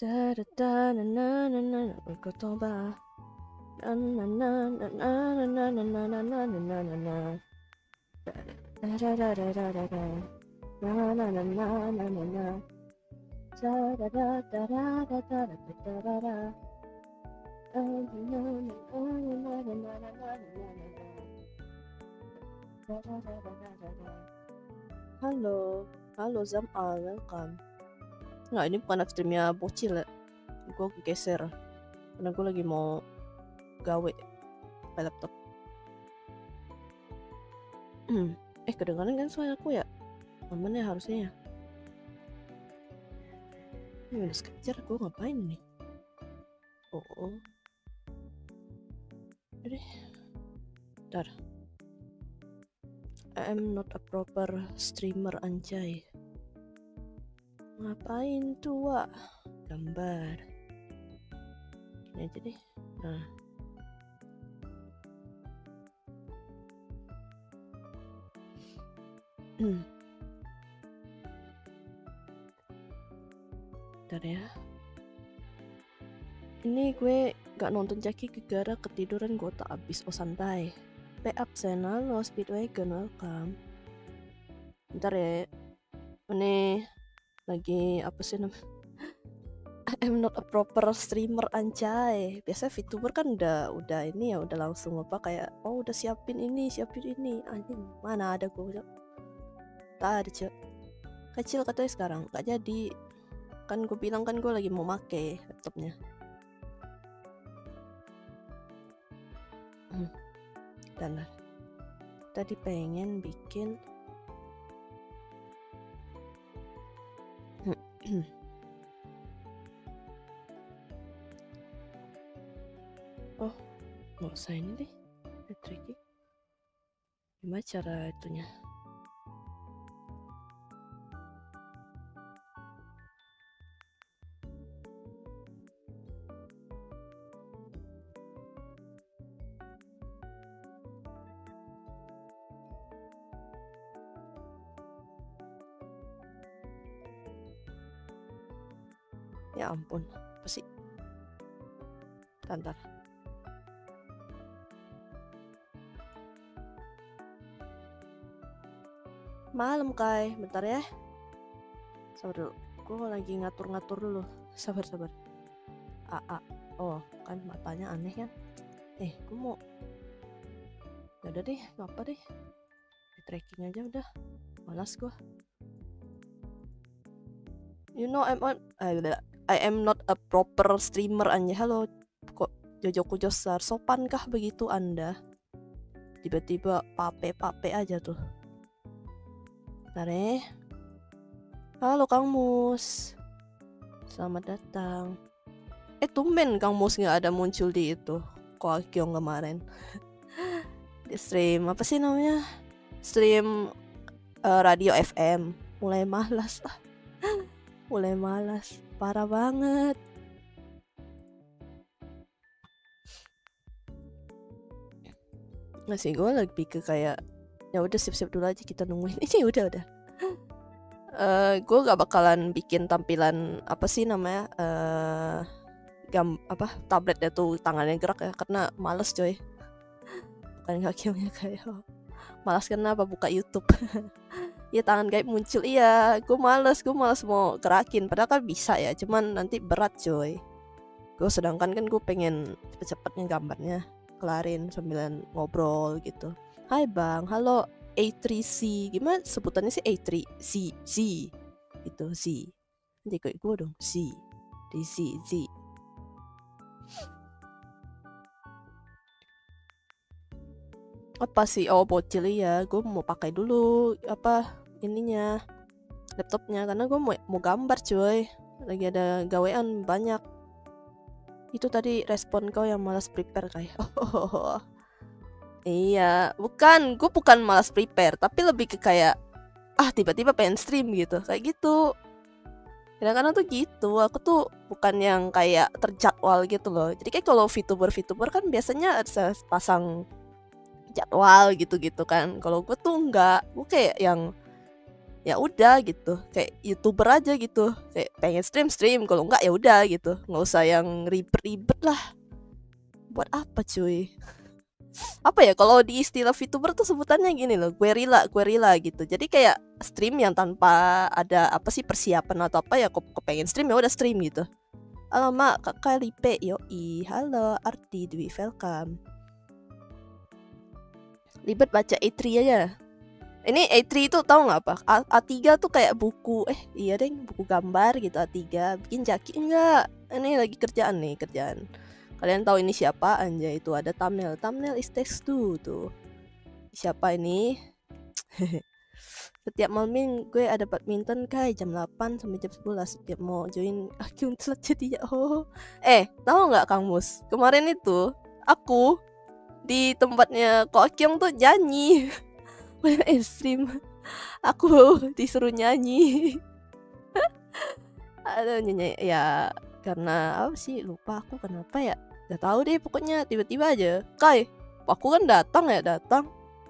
Halo Zam'al, welcome. Nggak, ini bukan live streamnya bocil ya. Gue geser karena gue lagi mau gawe pakai laptop. Kedengaran kan suara aku ya? Aman ya harusnya ya. Ini udah kejar, gue ngapain nih? Oh. Udah. Bentar. I am not a proper streamer, anjay. Ngapain tuh, Wak? Gambar. Ini aja deh. Nah. Bentar ya. Ini gue gak nonton Jackie gara ketiduran, gue tak abis. Oh santai. Pay up channel lo Speedwagon, welcome. Bentar ya. Ini lagi apa sih namanya? I'm not a proper streamer, anjay. Biasa VTuber kan udah ini ya, udah langsung apa kayak udah siapin ini. Anjing, mana ada gue. Tak ada, Cok. Kecil katanya sekarang, gak jadi. Kan gue bilang kan gue lagi mau make laptopnya. Dan tadi pengen bikin nggak usah ini deh, tricky. Gimana cara itunya? Ya ampun, apa sih? Bentar. Malam, Kai. Bentar ya. Sabar dulu. Gue lagi ngatur-ngatur dulu. Sabar. Oh, kan matanya aneh kan? Gue mau. Yaudah deh, apa deh. Di tracking aja udah. Malas gue. You know I am not a proper streamer, anja. Halo, kok Jojoku Josar, sopankah begitu Anda? Tiba-tiba pape aja tuh. Bentar ya. Halo Kang Mus, selamat datang. Tumben Kang Mus gak ada muncul di itu Koakyong kemarin. Di stream apa sih namanya? Stream radio FM. Mulai malas. Parah banget. Nggak sih, gue lebih ke kayak ya udah siap-siap dulu aja, kita nungguin ini udah. Gue gak bakalan bikin tampilan apa sih namanya tabletnya tuh tangannya gerak ya, karena males coy. Bukan kakinya kayak malas kenapa buka YouTube. Ya tangan gaib muncul, iya gue males mau gerakin, padahal kan bisa ya, cuman nanti berat coy. Gue sedangkan kan gue pengen cepet-cepetnya gambarnya kelarin sambil ngobrol gitu. Hai bang, halo A3C, gimana sebutannya sih? A3C itu C, nanti kayak gue dong C Z. Apa sih? Oh bocil ya, gue mau pakai dulu ininya laptopnya karena gue mau gambar coy, lagi ada gawean banyak. Itu tadi respon kau yang malas prepare kayak. Iya, gue bukan malas prepare, tapi lebih ke kayak tiba-tiba pengen stream gitu, kayak gitu. Kadang-kadang tuh gitu, aku tuh bukan yang kayak terjadwal gitu loh. Jadi kayak kalau VTuber kan biasanya ada pasang jadwal gitu kan. Kalau gue tuh enggak, gue kayak yang ya udah gitu, kayak YouTuber aja gitu, kayak pengen stream, kalau enggak ya udah gitu, nggak usah yang ribet-ribet lah. Buat apa cuy? Apa ya, kalau di istilah VTuber tuh sebutannya gini loh, guerrilla gitu. Jadi kayak stream yang tanpa ada apa sih persiapan atau apa, ya kok pengen stream ya udah stream gitu. Alamak, Kak Lipe, yoi, halo Arti Dwi, welcome. Ribet baca A3 aja. Ini A3 itu tahu nggak apa? A3 tuh kayak buku, iya deh, buku gambar gitu A3. Bikin jaki enggak? Ini lagi kerjaan nih, kerjaan. Kalian tahu ini siapa? Anjay, itu ada thumbnail. Thumbnail is text tuh. Siapa ini? Setiap malam gue ada badminton kai jam 8 sampai jam 11. Setiap mau join akun telat jadi ya. Oh. Tahu nggak Kang Mus? Kemarin itu aku di tempatnya Ko Kyung tuh nyanyi. Stream. Aku disuruh nyanyi. Aduh, nyanyi ya karena apa sih, lupa aku kenapa ya. Gak tahu deh, pokoknya tiba-tiba aja. Kai, aku kan datang.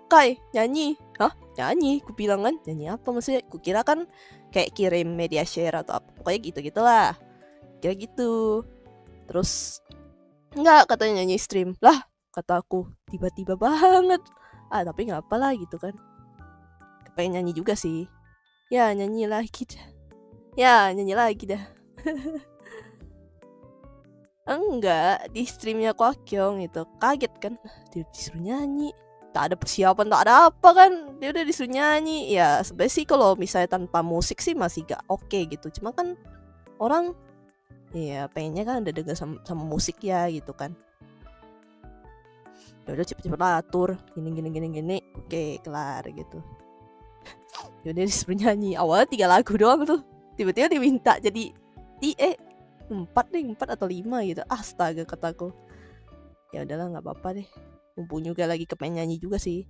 Kai, nyanyi. Hah? Nyanyi? Ku bilang kan, nyanyi apa maksudnya? Ku kira kan kayak kirim media share atau apa. Pokoknya gitu-gitulah. Kira gitu. Terus enggak, katanya nyanyi stream. Lah, kata aku, tiba-tiba banget. Tapi nggak apa lah gitu kan. Pengen nyanyi juga sih. Ya, nyanyi lagi dah. Enggak, di streamnya Kwakyong itu kaget kan, dia disuruh nyanyi, tak ada persiapan, tak ada apa kan, dia udah disuruh nyanyi. Ya sebenarnya sih kalau misalnya tanpa musik sih masih gak oke gitu, cuma kan orang ya pengennya kan ada dengar sama musik ya gitu kan. Ya udah cepet-cepet lah atur gini, oke kelar gitu. Yaudah disuruh nyanyi, awalnya 3 lagu doang tuh, tiba-tiba diminta jadi 4 atau 5 gitu. Astaga, kataku. Ya udahlah, nggak apa-apa deh. Mumpung juga lagi kepengen nyanyi juga sih.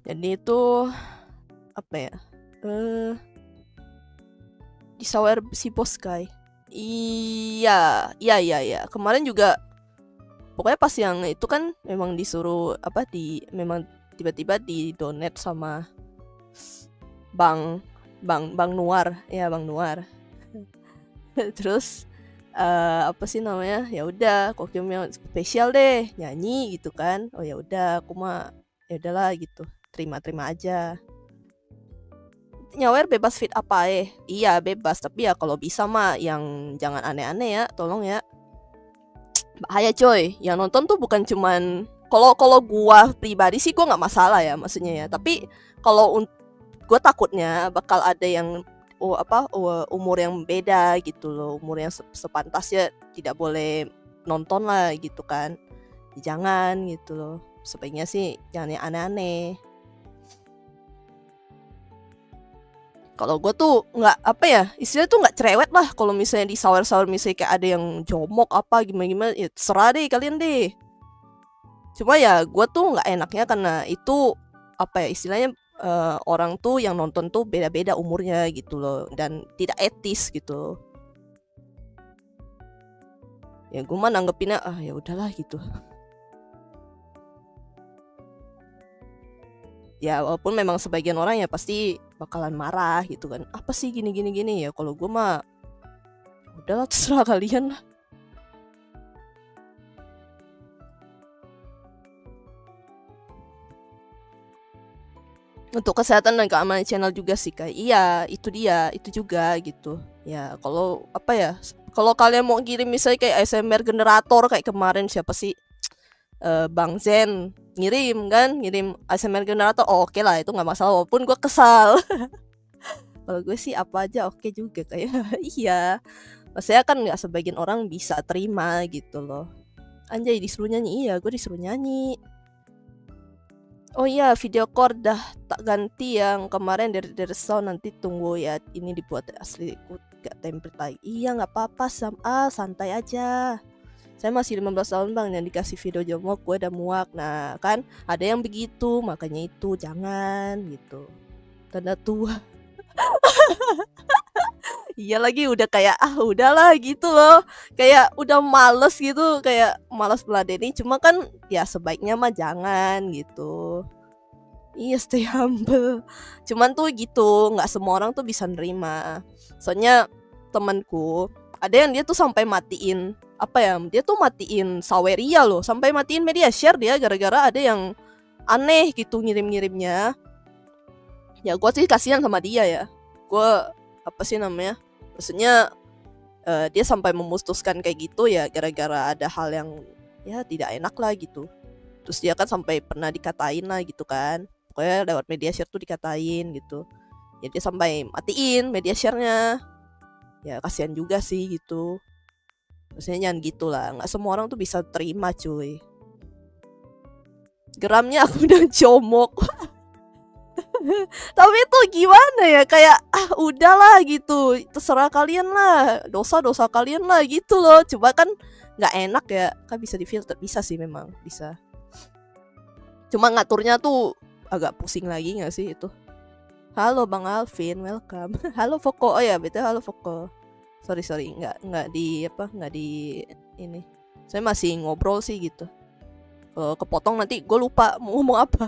Jadi itu apa ya? Di Sawer si Bos Kai. Iya. Kemarin juga pokoknya pas yang itu kan memang disuruh memang tiba-tiba di donate sama Bang Nuar, ya Bang Nuar. Terus apa sih namanya, ya udah Kokyumnya spesial deh nyanyi gitu kan. Oh ya udah, aku mah ya udahlah gitu, terima aja. Nyawer bebas fit apa iya bebas, tapi ya kalau bisa mah yang jangan aneh-aneh ya, tolong ya. Bahaya coy, yang nonton tuh bukan cuman kalau gua pribadi sih gua nggak masalah ya maksudnya ya, tapi kalau gua takutnya bakal ada yang umur yang beda gitu loh, umur yang sepantasnya tidak boleh nonton lah gitu kan. Jangan gitu loh, sebaiknya sih jangan yang aneh-aneh. Kalau gue tuh nggak apa ya, istilahnya tuh nggak cerewet lah kalau misalnya di sahur misalnya kayak ada yang jomok apa gimana ya serah deh kalian deh. Cuma ya gue tuh nggak enaknya karena itu apa ya istilahnya, orang tuh yang nonton tuh beda-beda umurnya gitu loh dan tidak etis gitu. Ya gue mah nanggepinnya ya udahlah gitu. Ya walaupun memang sebagian orang ya pasti bakalan marah gitu kan, apa sih gini ya. Kalau gue mah udahlah, terserah kalian lah. Untuk kesehatan dan keamanan channel juga sih kayak iya itu juga gitu ya. Kalau apa ya, kalau kalian mau kirim misalnya kayak ASMR generator kayak kemarin siapa sih, Bang Zen ngirim ASMR generator, oke lah itu nggak masalah walaupun gue kesal. Kalau gue sih apa aja oke juga kayak iya, maksudnya kan nggak sebagian orang bisa terima gitu loh. Anjay, disuruh nyanyi, iya gue disuruh nyanyi. Oh iya, video core dah tak ganti yang kemarin dari sound, nanti tunggu ya ini dibuat asli, gak template lagi. Iya nggak apa-apa santai aja. Saya masih 15 tahun bang, yang dikasih video jomok gue udah muak. Nah kan ada yang begitu, makanya itu jangan gitu, tanda tua. Iya lagi udah kayak udahlah gitu loh. Kayak udah males gitu, kayak malas meladeni. Cuma kan ya sebaiknya mah jangan gitu. Iya stay humble. Cuman tuh gitu, nggak semua orang tuh bisa nerima. Soalnya temanku ada yang dia tuh sampai matiin apa ya? Dia tuh matiin Saweria loh, sampai matiin media share dia gara-gara ada yang aneh gitu ngirim-ngirimnya. Ya gue sih kasihan sama dia ya. Gue apa sih namanya? Maksudnya dia sampai memutuskan kayak gitu ya gara-gara ada hal yang ya tidak enak lah gitu. Terus dia kan sampai pernah dikatain lah gitu kan. Pokoknya lewat media share tuh dikatain gitu. Ya dia sampai matiin media share-nya. Ya kasihan juga sih gitu. Maksudnya jangan gitu lah. Nggak semua orang tuh bisa terima cuy. Geramnya aku udah comok. Tapi itu gimana ya, kayak udahlah gitu, terserah kalian lah, dosa-dosa kalian lah gitu loh. Coba kan nggak enak ya, kan bisa difilter, bisa sih memang bisa. Cuma ngaturnya tuh agak pusing lagi nggak sih itu. Halo Bang Alvin, welcome. Halo Foko, oh ya betul, halo Foko. Sorry nggak di apa, nggak di ini. Saya masih ngobrol sih gitu. Kalau kepotong nanti gue lupa mau ngomong apa.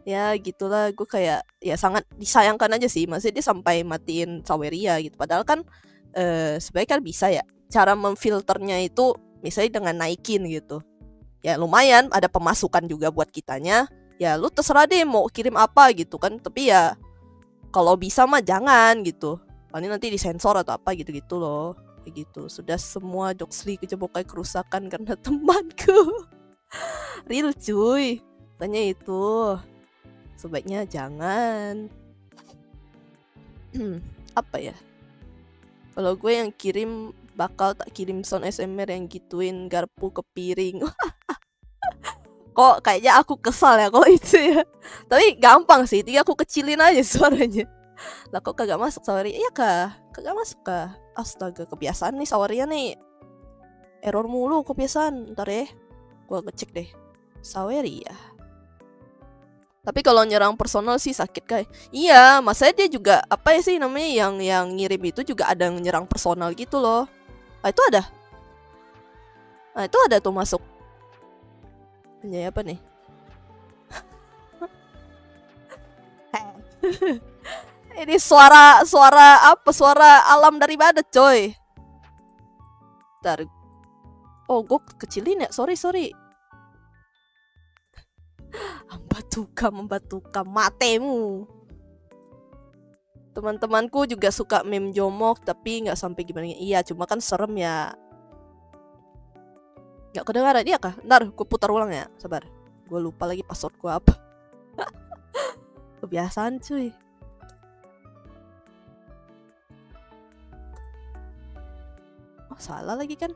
Ya gitulah, gue kayak ya sangat disayangkan aja sih, maksudnya dia sampai matiin Saweria gitu. Padahal kan sebenarnya kan bisa ya cara memfilternya itu, misalnya dengan naikin gitu. Ya lumayan ada pemasukan juga buat kitanya. Ya lu terserah deh mau kirim apa gitu kan. Tapi ya kalau bisa mah jangan gitu. Paling nanti disensor atau apa gitu-gitu loh. Kayak gitu. Sudah semua Joxley kejebak kayak kerusakan karena temanku. Real cuy. Tanya itu. Sebaiknya jangan. Apa ya? Kalau gue yang kirim bakal tak kirim sound SMR yang gituin garpu ke piring. Kok kayaknya aku kesal ya kalau itu ya. Tapi gampang sih, tinggal aku kecilin aja suaranya. Lah kok kagak masuk Saweria? Iya kah? Kagak masuk kah? Astaga, kebiasaan nih Saweria nih. Error mulu kebiasaan. Ntar ya, gua ngecek deh. Saweria. Tapi kalau nyerang personal sih sakit kayak. Iya, masanya dia juga apa ya sih namanya yang ngirim itu juga ada yang nyerang personal gitu loh. Itu ada. Nah, itu ada tuh masuk. Ini apa nih? Ini suara apa? Suara alam dari mana, coy? Bentar. Oh, gue kecilin ya. Sorry. Membatukan matemu. Teman-temanku juga suka meme jomok, tapi nggak sampai gimana. Iya, cuma kan serem ya. Nggak kedengaran dia kah? Ntar gue putar ulang ya. Sabar. Gue lupa lagi password gue apa. Kebiasaan cuy. Oh, salah lagi kan?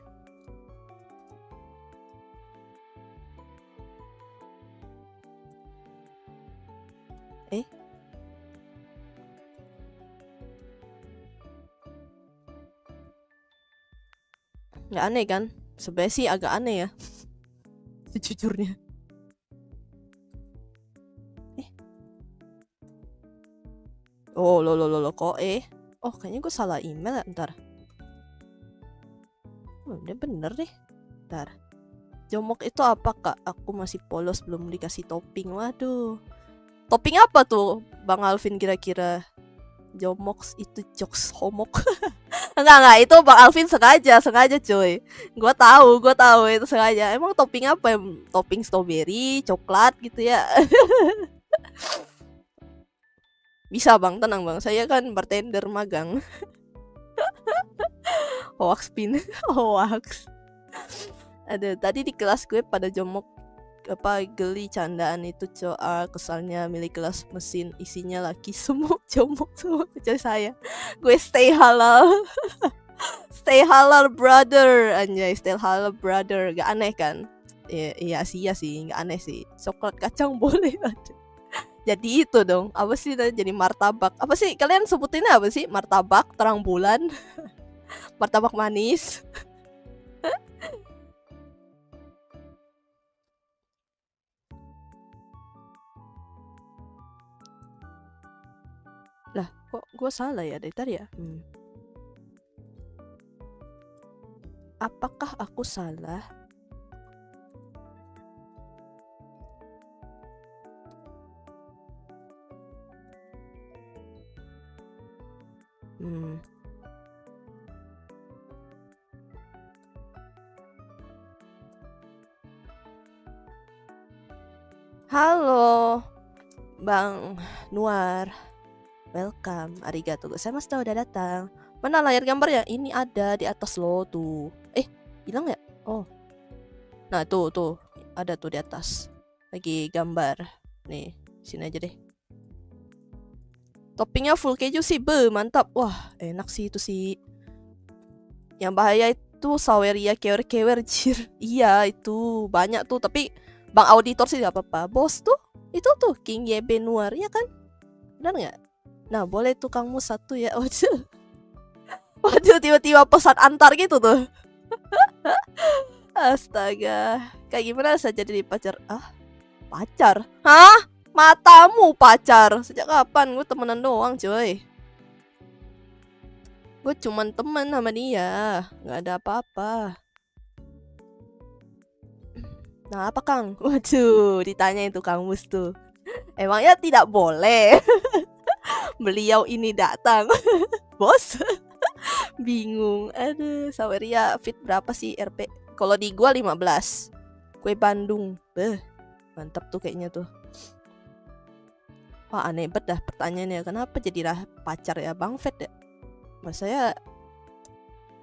Nggak aneh kan? Sebenarnya sih agak aneh ya. Sejujurnya. Oh, lo kok oh kayaknya gue salah email ya. Ntar. Udah bener deh. Ntar. Jomok itu apa kak? Aku masih polos belum dikasih topping. Waduh. Topping apa tuh Bang Alvin kira-kira? Jomok itu jokes homok. Enggak, itu Bang Alvin sengaja cuy. Gue tahu itu sengaja. Emang topping apa ya? Topping strawberry, coklat gitu ya. Bisa Bang, tenang Bang. Saya kan bartender magang. Hoax pin. Hoax. Ada tadi di kelas gue pada jomok apa geli candaan itu soal kesalnya milik kelas mesin isinya laki semua jomok semua kecuali saya. Gue stay halal. Stay halal brother, anjay, stay halal brother. Gak aneh kan? Iya sih, gak aneh sih. Coklat kacang boleh ada. Jadi itu dong, apa sih jadi martabak? Apa sih kalian sebutinnya apa sih? Martabak, terang bulan, martabak manis. Lah, kok Gue salah ya dari tadi ya? Apakah aku salah? Halo, Bang Nuar. Welcome, arigato gozaimasu, udah datang. Mana layar gambarnya? Ini ada di atas lo tuh. Hilang ya? Oh. Nah, tuh. Ada tuh di atas. Lagi gambar. Nih, sini aja deh. Toppingnya full keju sih, mantap. Wah, enak sih itu sih. Yang bahaya itu saweria kewer-kewer, jir. Iya, itu banyak tuh, tapi Bang auditor sih gak apa-apa. Bos tuh, itu tuh King YB Nuar, ya kan? Benar nggak? Nah, boleh tuh kamu satu ya. Waduh, tiba-tiba pesan antar gitu tuh. Astaga. Kayak gimana saja jadi pacar? Pacar? Hah? Matamu pacar? Sejak kapan? Gue temenan doang, coy. Gue cuman temen sama dia. Gak ada apa-apa. Nah, apa Kang? Waduh, ditanya itu Kang Mus tuh. Emangnya tidak boleh? Beliau ini datang. Bos? Bingung. Aduh, Saweria fit berapa sih RP? Kalau di gua 15. Kue Bandung. Mantap tuh kayaknya tuh. Wah, aneh banget dah pertanyaannya. Kenapa jadilah pacar ya Bang Fed ya? Mas saya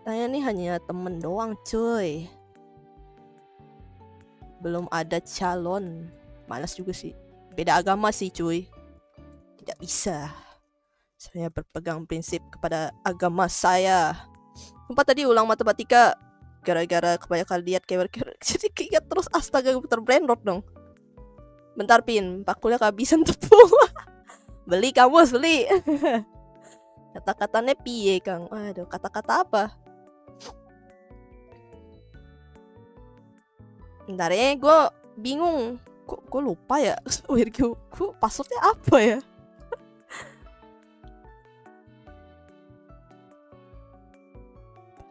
tanya nih hanya temen doang, cuy. Belum ada calon. Malas juga sih. Beda agama sih, cuy. Tidak bisa. Saya berpegang prinsip kepada agama saya. Sumpah tadi ulang matematika gara-gara kebanyakan lihat kewer-kewer jadi keinget terus, astaga, gue terbrandot dong. Bentar Pin, pakulnya kehabisan tepung. Beli kamus, beli. Kata-katanya piye Kang? Aduh, kata-kata apa? Bentar ya, gue bingung. Gue lupa ya. Gue passwordnya apa ya?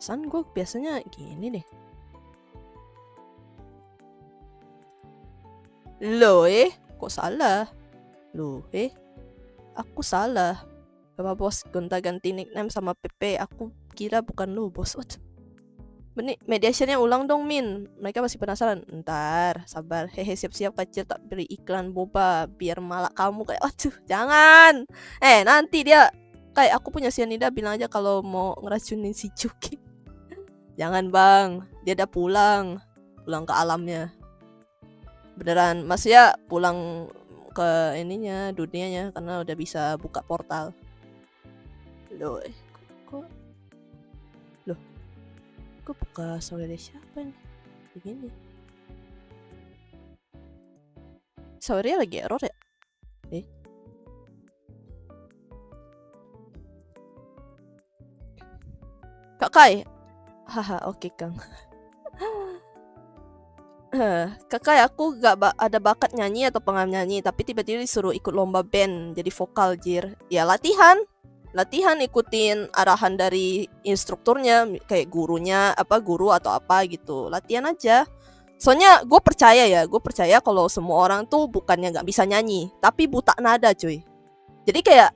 Pesan gue biasanya gini deh. Loh kok salah? Loh aku salah. Apa bos gonta-ganti nickname sama PP? Aku kira bukan lu bos. Benih, mediationnya ulang dong Min. Mereka masih penasaran. Ntar, sabar. Hehe, siap-siap kecil tak beri iklan boba biar malah kamu kayak, aduh, jangan. Nanti dia kayak aku punya cyanida, bilang aja kalau mau ngeracunin si Cuki. Jangan bang, dia udah pulang ke alamnya. Beneran, maksudnya pulang ke ininya, dunianya, karena udah bisa buka portal. Loh, kok buka saudara siapa nih? Begini. Saudara lagi error ya? Kak Kai. Haha, oke Kang. Kakak, aku gak ada bakat nyanyi atau penyanyi, tapi tiba-tiba disuruh ikut lomba band jadi vokal, jir. Ya latihan ikutin arahan dari instrukturnya, kayak gurunya, guru atau apa gitu. Latihan aja. Soalnya gue percaya kalau semua orang tuh bukannya gak bisa nyanyi, tapi buta nada, cuy. Jadi kayak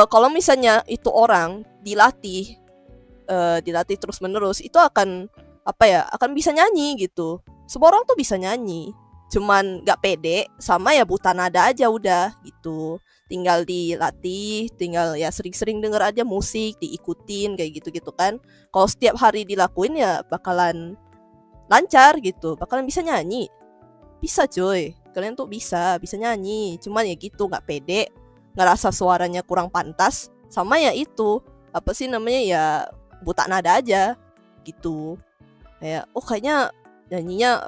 kalau misalnya itu orang dilatih terus menerus, itu akan akan bisa nyanyi gitu. Semua orang tuh bisa nyanyi, cuman gak pede sama ya buta nada aja udah gitu. Tinggal dilatih, tinggal ya sering-sering denger aja musik, diikutin kayak gitu-gitu kan. Kalau setiap hari dilakuin ya bakalan lancar gitu, bakalan bisa nyanyi. Bisa cuy, kalian tuh bisa nyanyi, cuman ya gitu gak pede, ngerasa suaranya kurang pantas, sama ya itu apa sih namanya ya buta nada aja gitu. Kayak kayaknya nyanyinya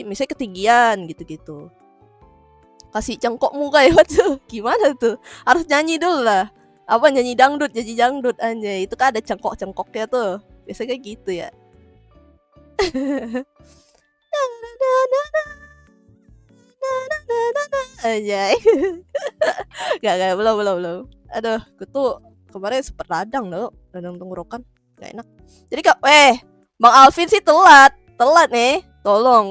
misalnya ketinggian gitu-gitu. Kasih cengkokmu kayak waduh, gimana tuh? Harus nyanyi dulu lah. Nyanyi dangdut anjay. Itu kan ada cengkok-cengkoknya tuh. Biasanya kayak gitu ya. Anjay. Gak, belum. Aduh, gue tuh Kemarin sempet radang tenggorokan, gak enak. Jadi Bang Alvin sih telat nih. Tolong,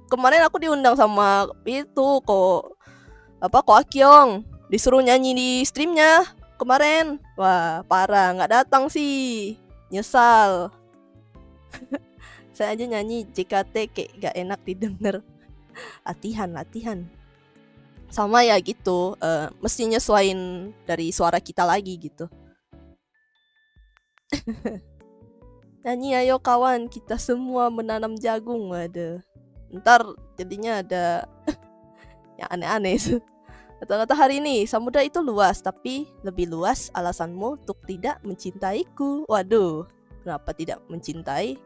kemarin aku diundang sama itu kok Akyong, disuruh nyanyi di streamnya kemarin. Wah parah, nggak datang sih, nyesal. Saya aja nyanyi JKT kayak gak enak didengar. latihan sama ya gitu, mesti nyesuain dari suara kita lagi gitu. Nyanyi ayo kawan, kita semua menanam jagung. Waduh, ntar jadinya ada yang aneh-aneh. Kata-kata hari ini, samudra itu luas, tapi lebih luas alasanmu untuk tidak mencintaiku. Waduh, kenapa tidak mencintai?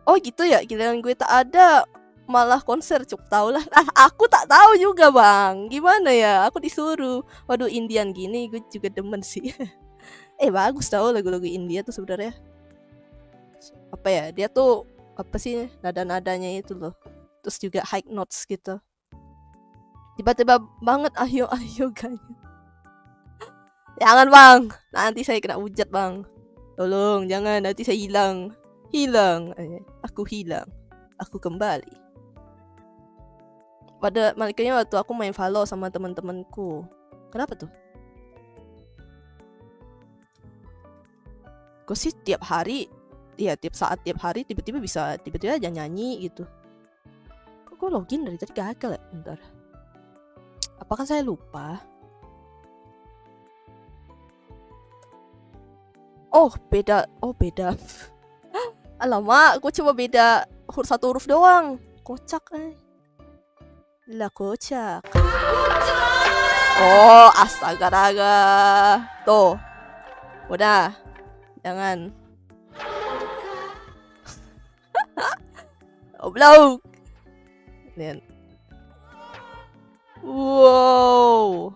Oh gitu ya, giliran gue tak ada malah konser, cukup tau lah. Aku tak tahu juga bang, gimana ya, aku disuruh. Waduh, Indian gini gue juga demen sih. Bagus tau lagu-lagu India tuh sebenarnya. Apa ya, dia tuh apa sih nada-nadanya itu loh, terus juga high notes gitu, tiba-tiba banget ayo ganyan. Jangan bang, nanti saya kena hujat bang, tolong jangan, nanti saya hilang, aku hilang, aku kembali. Pada maliknya waktu aku main Valo sama teman-temanku. Kenapa tuh? Gue sih tiap saat tiap hari tiba-tiba aja nyanyi gitu. Kok gue login dari tadi gagal ya? Bentar. Apakah saya lupa? Oh beda. Alamak, gue cuma beda satu huruf doang. Kocak lah, kocak. Oh astaga raga. Tuh, udah, jangan. Oblong. Wow.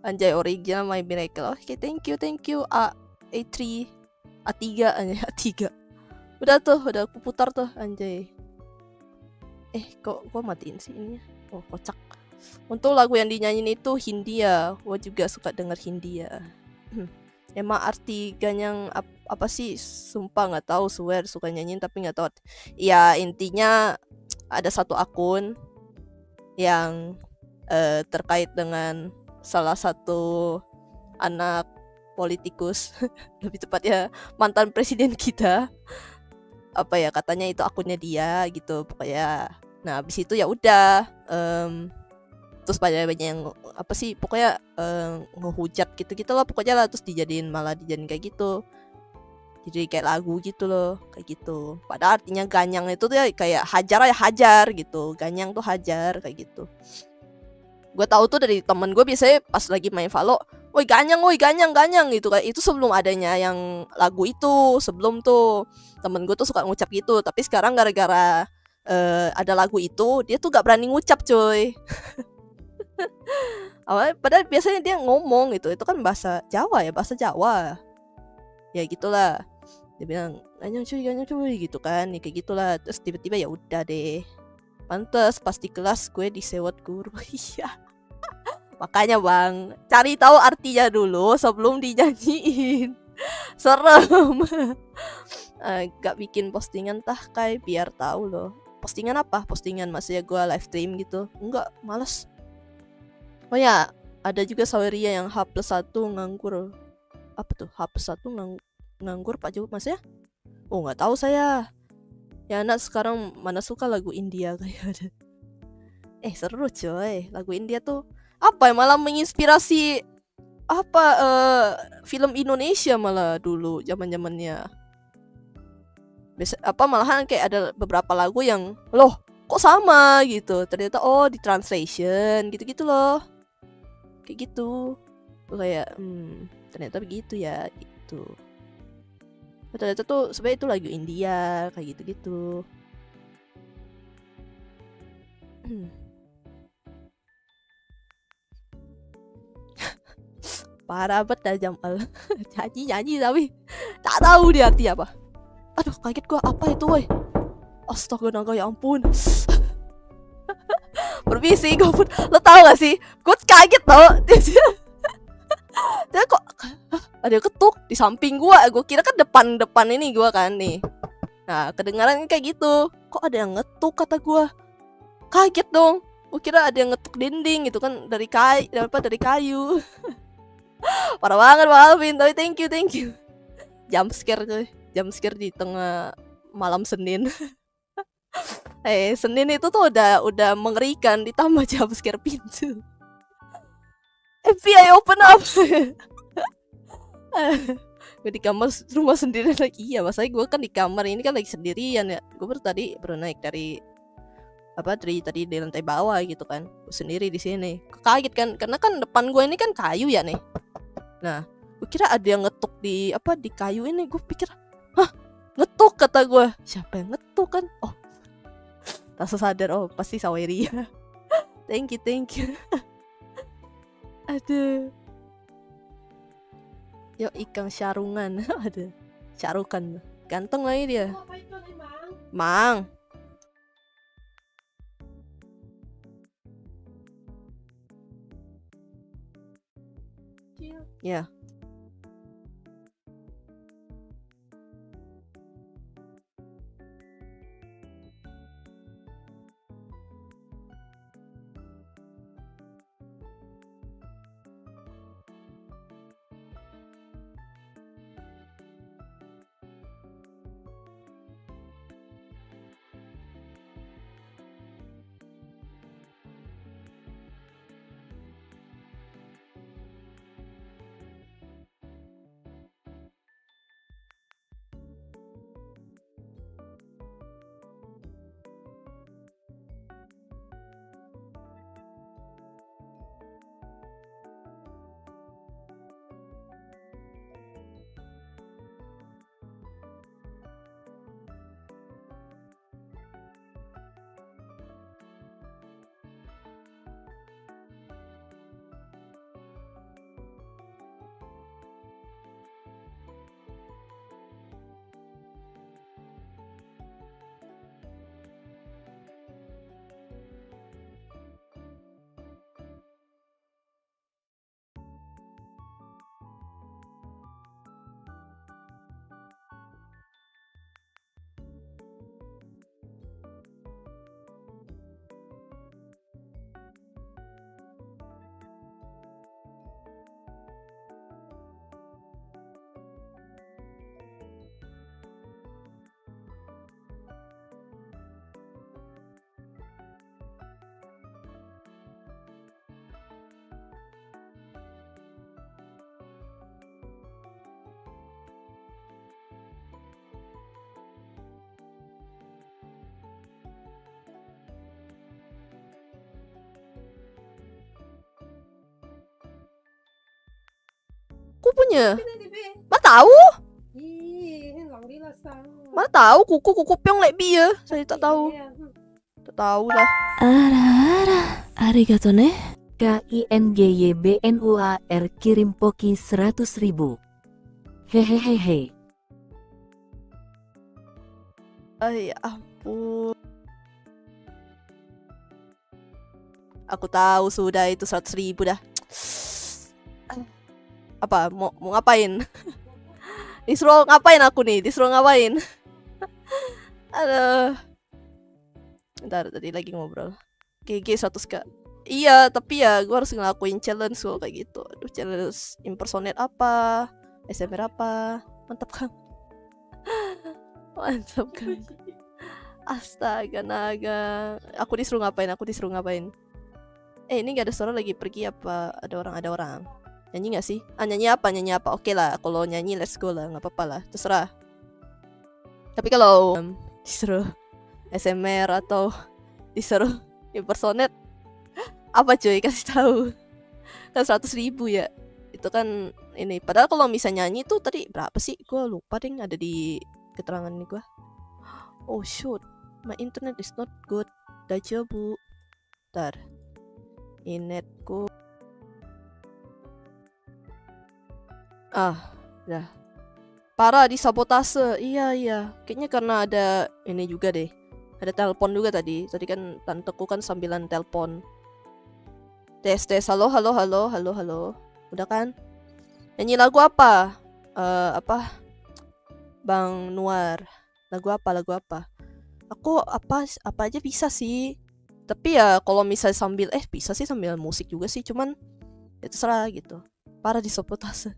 Anjay, original My Miracle. Oke, thank you. A3 A3. Udah aku putar tuh, anjay. Kok gua matiin sih ini? Oh, kocak. Untuk lagu yang dinyanyiin itu Hindia. Gua juga suka denger Hindia. Emang arti ganyang apa sih? Sumpah nggak tahu, swear suka nyanyiin tapi nggak tahu. Ya intinya ada satu akun yang terkait dengan salah satu anak politikus, lebih tepatnya mantan presiden kita. Apa ya, katanya itu akunnya dia gitu pokoknya. Nah abis itu ya udah, terus banyak yang apa sih pokoknya ngehujat gitu loh pokoknya lah, terus dijadiin kayak gitu, jadi kayak lagu gitu loh kayak gitu. Padahal artinya ganyang itu tuh ya kayak hajar gitu, ganyang tuh hajar kayak gitu. Gue tahu tuh dari temen gue, biasanya pas lagi main Valo, woi ganyang gitu kayak itu. Sebelum adanya yang lagu itu, sebelum tuh temen gue tuh suka ngucap gitu, tapi sekarang gara-gara ada lagu itu dia tuh gak berani ngucap cuy. Padahal biasanya dia ngomong gitu, itu kan bahasa Jawa ya gitulah. Dia bilang ganyang cuy gitu kan, ya kayak gitulah. Terus tiba-tiba ya udah deh, pantes pas di kelas gue disewot guru. Iya. Makanya bang, cari tahu artinya dulu sebelum dinyanyiin. Serem. Gak bikin postingan kayak biar tahu loh. Postingan apa? Postingan maksudnya gue live stream gitu? Enggak, males. Oh ya, ada juga Saweria yang H+1 nganggur. Apa tuh? H+1 nganggur Pak Jawab mas ya? Oh nggak tahu saya. Ya anak sekarang mana suka lagu India kayak ada. Seru coy, lagu India tuh apa ya, malah menginspirasi film Indonesia malah dulu zaman-zamannya. Malahan kayak ada beberapa lagu yang loh kok sama gitu, ternyata di translation gitu-gitu loh, kayak gitu. Kayak ternyata begitu ya gitu. Ternyata tuh sebenarnya itu lagu India kayak gitu-gitu. Parah banget dah Jamal. nyanyi tapi tak tahu dia arti apa. Aduh kaget gua, apa itu woi. Astaga naga, ya ampun. permisi gue pun, lo tau gak sih gue kaget tau. Dia kok ada yang ketuk di samping gue kira kan depan ini gue kan nih. Nah kedengaran kayak gitu, kok ada yang ngetuk kata gue, kaget dong. Gue kira ada yang ngetuk dinding gitu kan, dari kayu. Parah banget Bang Alvin, tapi thank you. Jump scare coy, jump scare di tengah malam Senin. Senin itu tuh udah mengerikan, ditambah jump scare pintu. FBI open up. Gue di kamar rumah sendirian lagi. Iya, masalahnya gue kan di kamar ini kan lagi sendirian ya. Gue baru naik dari tadi di lantai bawah gitu kan. Gue sendiri di sini. Kaget kan, karena kan depan gue ini kan kayu ya nih. Nah, gue kira ada yang ngetuk di kayu ini. Gue pikir, hah, ngetuk kata gue. Siapa yang ngetuk kan? Oh, langsung sadar, oh pasti Saweria. Thank you. Aduh. Yuk Ikang Syarungan. Aduh, Syarukan. Ganteng lagi dia. Mang. Ya. Aku punya. Mana tahu? Mana tahu kuku pyong lek bi ya. Saya tak tahu. Tak tahu lah. Arigato ne. KINGYBNUAR kirim Poki 100.000. Hehehehe. Ay ampun. Aku tahu sudah itu 100.000 dah. Apa mau ngapain? Disuruh ngapain aku nih? Disuruh ngapain? Aduh. Bentar, tadi lagi ngobrol. GG 100k. Iya, tapi ya gue harus ngelakuin challenge kalau kayak gitu. Aduh, challenge impersonate apa? SMR apa? Mantap kan? Mantap kan? Astaga naga. Aku disuruh ngapain? Ini gak ada suara lagi pergi apa? Ada orang. Nyanyi gak sih? Nyanyi apa? Oke lah, kalau nyanyi let's go lah, gak apa-apa lah, terserah. Tapi kalau disuruh SMR atau disuruh impersonate, apa cuy, kasih tahu. Kan 100.000 ya. Itu kan ini. Padahal kalau misalnya nyanyi tuh tadi berapa sih? Gue lupa deh, ada di keterangan nih gue. Oh shoot, my internet is not good. Dajabu. Bentar. Internetku. Dah. Parah di sabotase. Iya. Kayaknya karena ada ini juga deh. Ada telepon juga tadi. Tadi kan tanteku kan sambilan telepon. Tes tes, halo halo halo halo halo. Udah kan? Nyanyi lagu apa? Apa? Bang Nuar. Lagu apa? Lagu apa? Aku apa aja bisa sih. Tapi ya kalau misalnya sambil bisa sih sambil musik juga sih, cuman ya terserah gitu. Parah di sabotase.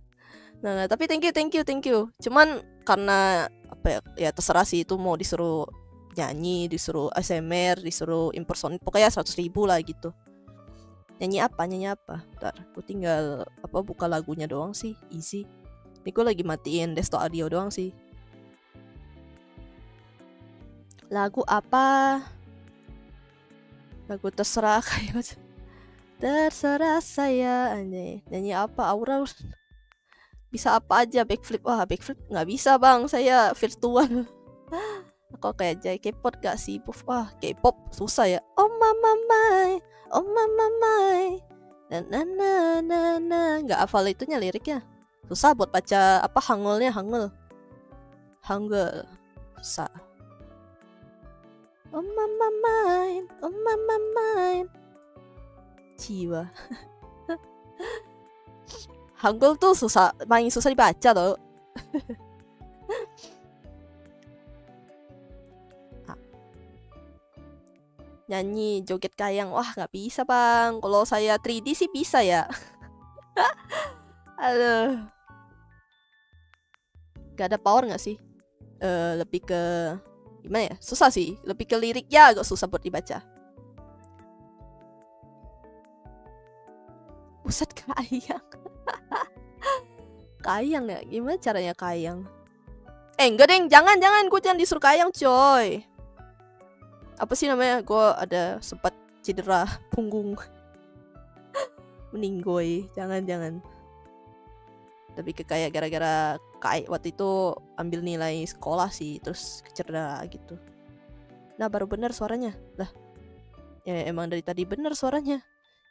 Nah, tapi thank you. Cuman karena apa ya terserah sih, itu mau disuruh nyanyi, disuruh ASMR, disuruh impersonate, pokoknya 100.000 lah gitu. Nyanyi apa? Ntar aku tinggal buka lagunya doang sih, easy. Ini gue lagi matiin desktop audio doang sih. Lagu apa? Lagu terserah kayak terserah saya anjay. Nyanyi apa? Aura bisa apa aja, backflip. Wah, backflip nggak bisa bang, saya virtual. Kok kayak Jai K-pop gak sih? Wah, K-pop susah ya. Oh mama mai, oh mama mai. Na. Nggak hafal itunya liriknya. Susah buat baca hangulnya, hangul. Susah. Oh mama mai, oh mama mai. Jiwa. Hangul tuh paling susah dibaca loh. Nyanyi joget kayang, wah nggak bisa bang. Kalau saya 3D sih bisa ya. Aduh, gak ada power nggak sih? Lebih ke gimana ya? Susah sih. Lebih ke liriknya agak susah buat dibaca. Pusat kayang. Kayang ya? Gimana caranya kayang? Enggak deng, jangan. Gue jangan disuruh kayang coy. Apa sih namanya? Gue ada sempat cedera punggung. Meninggoy. Jangan. Tapi kayak gara-gara waktu itu ambil nilai sekolah sih, terus cedera gitu. Nah baru bener suaranya. Lah, ya emang dari tadi bener suaranya.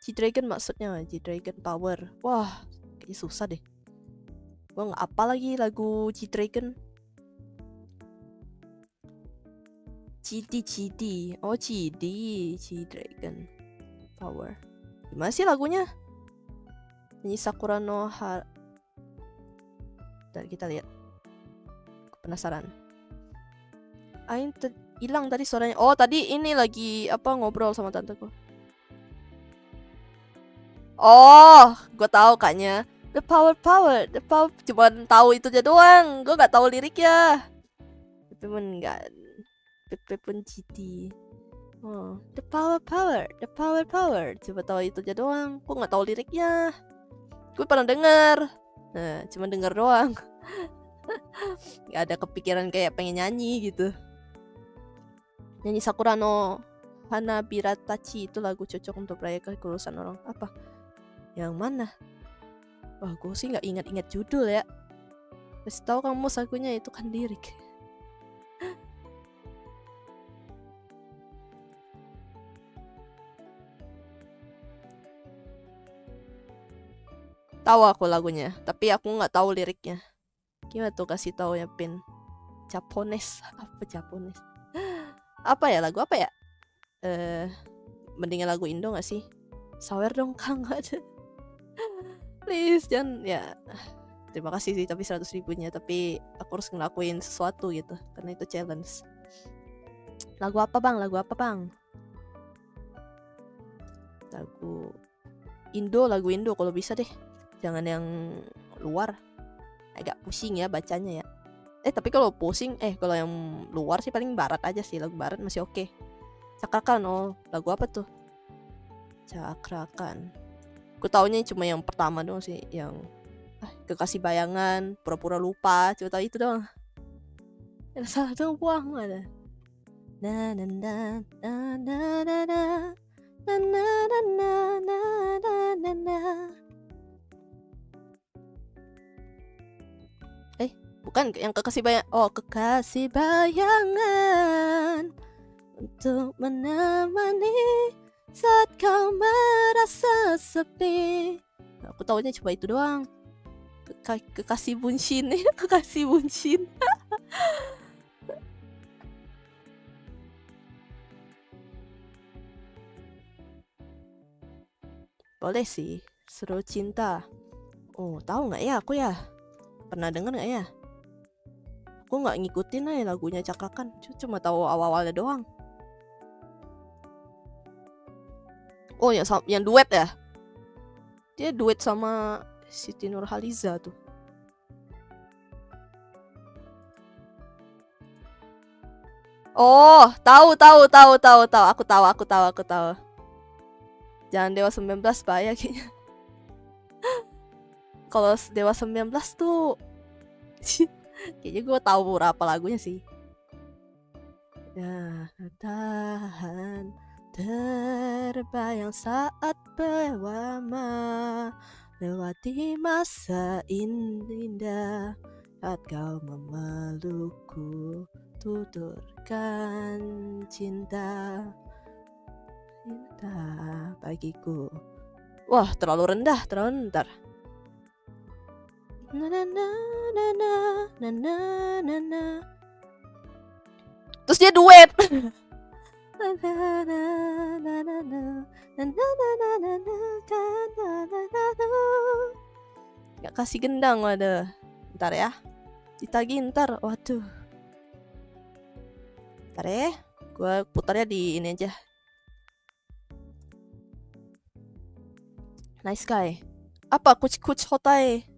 G-Dragon maksudnya, G-Dragon Power. Wah, kayaknya susah deh. Gue nggak apa lagi lagu G-Dragon. GD. Oh GD, G-Dragon Power. Gimana sih lagunya? Nyanyi Sakura no Har. Bentar, kita lihat. Penasaran. Ain hilang tadi suaranya. Oh tadi ini lagi ngobrol sama tanteku. Oh, gue tahu kayaknya. The power. Cuman tahu itu aja doang. Gue nggak tahu liriknya. Tapi enggak. Pepe pun GT. Oh, the power. Coba tahu itu aja doang. Gue nggak tahu liriknya. Gue pernah dengar. Nah, cuma denger doang. Gak ada kepikiran kayak pengen nyanyi gitu. Nyanyi Sakura no Hanabiratachi itu lagu cocok untuk merayakan kelulusan orang. Apa? Yang mana? Wah, gue sih gak ingat judul ya. Kasih tahu kamu lagunya itu kan lirik. Tahu aku lagunya, tapi aku nggak tahu liriknya. Gimana tuh kasih tahu ya Pin? Japones. Apa Japones? Apa ya, lagu apa ya? Mendingan lagu Indo nggak sih? Sawer dong Kang, nggak ada. Please jangan ya. Terima kasih sih tapi 100.000-nya, tapi aku harus ngelakuin sesuatu gitu karena itu challenge. Lagu apa bang? Lagu Indo kalau bisa deh. Jangan yang luar. Agak pusing ya bacanya ya. Tapi kalau pusing, kalau yang luar sih paling barat aja sih. Lagu barat masih oke. Cakrakan, oh lagu apa tuh? Cakrakan. Aku taunya cuma yang pertama doang sih, yang Kekasih Bayangan, Pura-pura Lupa, cuma tahu itu doang. Yang salah doang ada. Na na na na na na na na na na na na. Bukan yang Kekasih Bayangan. Oh, Kekasih Bayangan untuk menemani saat kau merasa sepi. Aku tahunya cuma itu doang. Kekasih Bunshin. Kekasih Bunshin. Boleh sih, Seru Cinta. Oh, tahu nggak ya aku ya? Pernah denger nggak ya? Aku nggak ngikutin aja lagunya Cakrakan, cuma tahu awal-awalnya doang. Oh, yang duet ya? Dia duet sama Siti Nurhaliza tuh. Oh, tahu. Aku tahu. Jangan Dewa 19 bahaya kayaknya. Kalau Dewa 19 tuh kayaknya gue tahu berapa lagunya sih. Ya, tahan terbayang saat berwama lewati masa indah saat kau memelukku tuturkan cinta bagiku. Wah, terlalu rendah, terlalu ntar. Na na na na na na na na na. Terus dia duet. Gak kasih gendang, waduh. Ntar ya, ditagi ntar. Waduh. Ntar ya, gue putarnya di ini aja. Nice guy. Apa kuch hotai?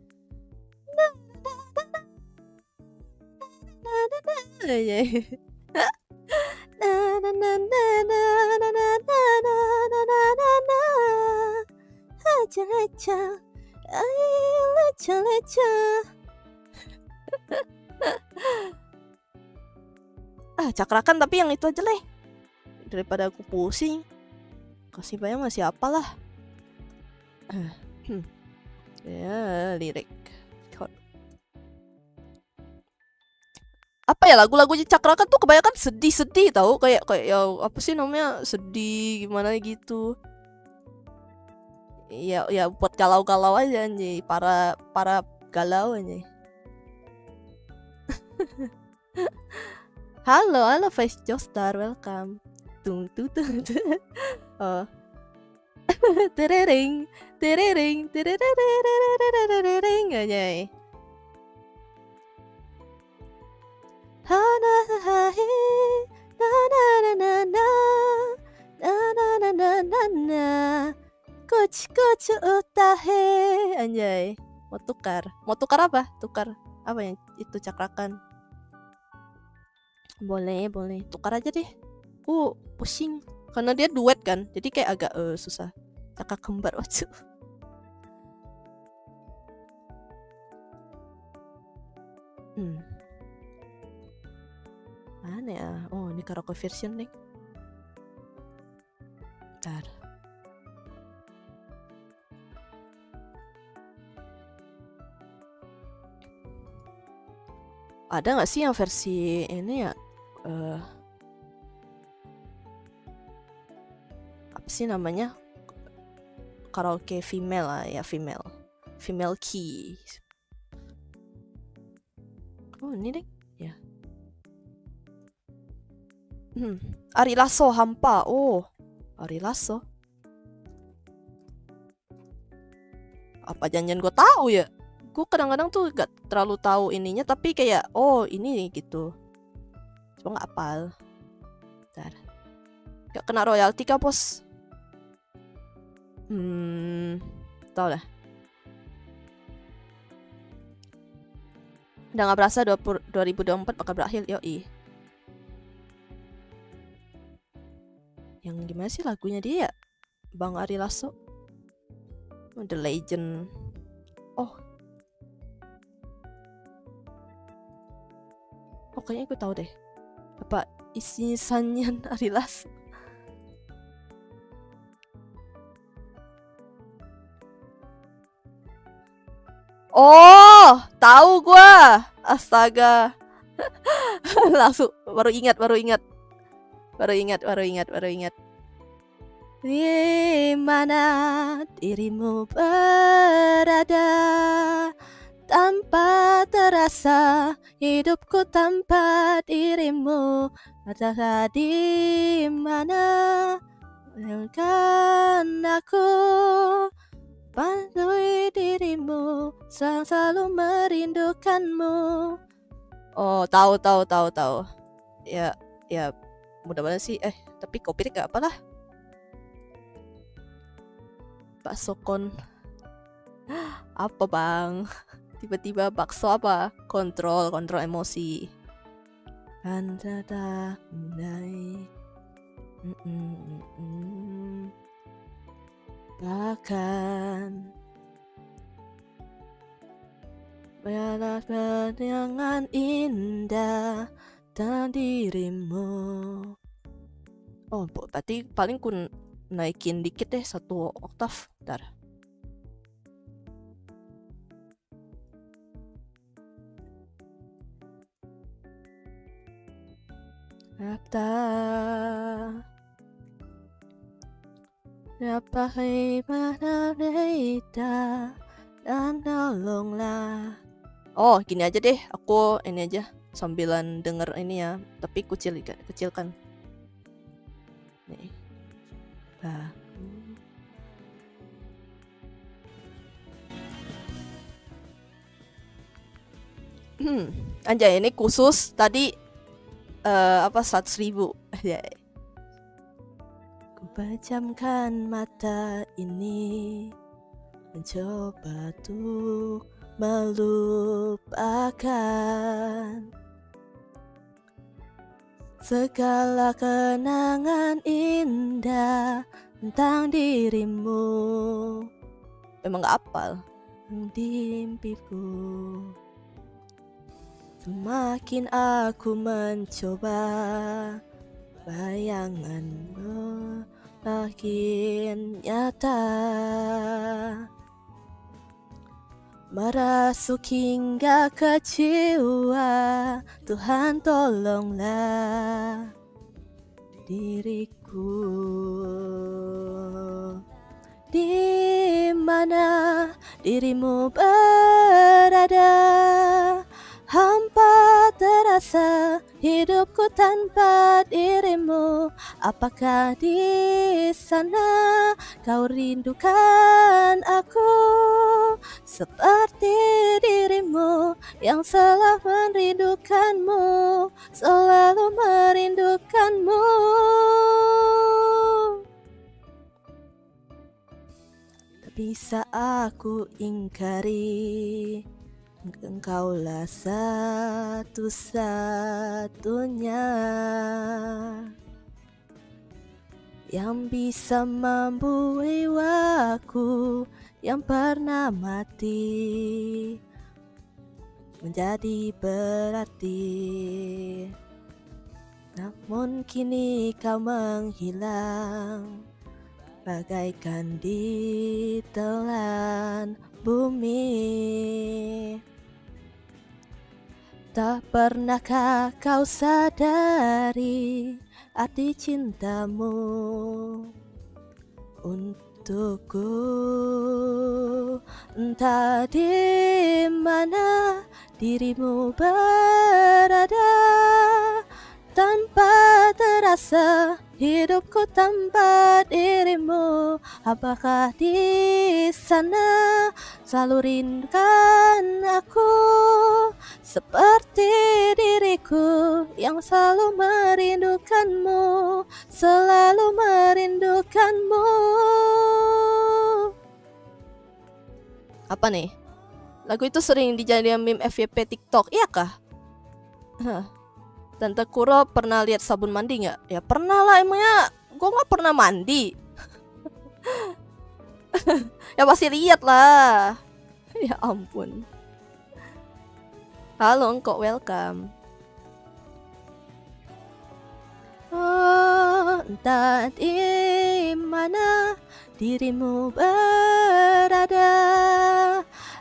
Cakrakan tapi yang itu aja leh. Daripada aku pusing. Kasih bayang masih apalah. Ya, lirik. Apa ya, lagu-lagunya Cakrakan tuh kebanyakan sedih-sedih tahu, kayak ya apa sih namanya, sedih gimana gitu. Ya buat galau-galau aja anjay, para galau aja. Halo Face Joestar, welcome. Tung. Oh. Terering anjay. Hana hahi na na na na na na na na na na kuch utahe anjay. Mau tukar apa? Tukar apa yang itu Cakrakan? Boleh tukar aja deh. Pusing karena dia duet kan, jadi kayak agak susah. Kakak kembar waduh. Mana ya? Oh, ini karaoke version nih. Bentar. Ada nggak sih yang versi ini ya? Apa sih namanya? Karaoke female lah ya, female key. Oh, ini deh ya. Ari Lasso hampa. Oh, Ari Lasso. Apa janjian gue tahu ya? Gue kadang-kadang tuh gak terlalu tahu ininya, tapi kayak oh ini gitu. Cuma gak apal. Bentar. Gak kena royalti kah bos? Tau lah. Udah gak berasa 2024 bakal berakhir, yoi. Yang gimana sih lagunya dia ya? Bang Ari Lasso. The Legend. Oh, kayaknya gue tahu deh. Apa isi Sanyan Ari Lasso? Oh, tahu gua. Astaga. Langsung baru ingat. Di mana dirimu berada, tanpa terasa hidupku tanpa dirimu. Adalah di mana Kan aku pantui dirimu, selalu merindukanmu. Oh, tahu. Ya, mudah-mudahan sih. Tapi copyright gak apalah. Bakso kon. Apa bang? Tiba-tiba bakso apa? Kontrol emosi. Andada mulai. Bahkan biarlah bayangan indah dan dirimu. Oh, berarti paling kun naikin dikit deh 1 oktav. Bentar. Apa hebatnya dan tolonglah. Oh, gini aja deh. Aku ini aja sambilan denger ini ya. Tapi kecilkan. Nih. Anjay, ini khusus tadi 100.000. Ku pejamkan mata ini, mencoba untuk melupakan segala kenangan indah tentang dirimu. Emang gak apal di mimpiku. Semakin aku mencoba, bayanganmu makin nyata, merasuk hingga ke jiwa. Tuhan tolonglah diriku. Di mana dirimu berada, hampa terasa hidupku tanpa dirimu. Apakah di sana kau rindukan aku seperti dirimu yang selalu merindukanmu, selalu merindukanmu. Tak bisa aku ingkari, engkaulah satu-satunya yang bisa membuiwaku yang pernah mati menjadi berarti. Namun kini kau menghilang bagaikan ditelan bumi. Tak pernahkah kau sadari arti cintamu untukku? Entah di mana dirimu berada, tanpa terasa hidupku tanpa dirimu. Apakah di sana selalu rindukan aku seperti diriku yang selalu merindukanmu, selalu merindukanmu. Apa nih? Lagu itu sering dijadikan meme FYP TikTok, iya kah? Tante Kuro pernah lihat sabun mandi nggak? Ya pernah lah, emangnya gue nggak pernah mandi. Ya pasti lihat lah. Ya ampun. Halo engkau, welcome. Oh, entah di mana dirimu berada,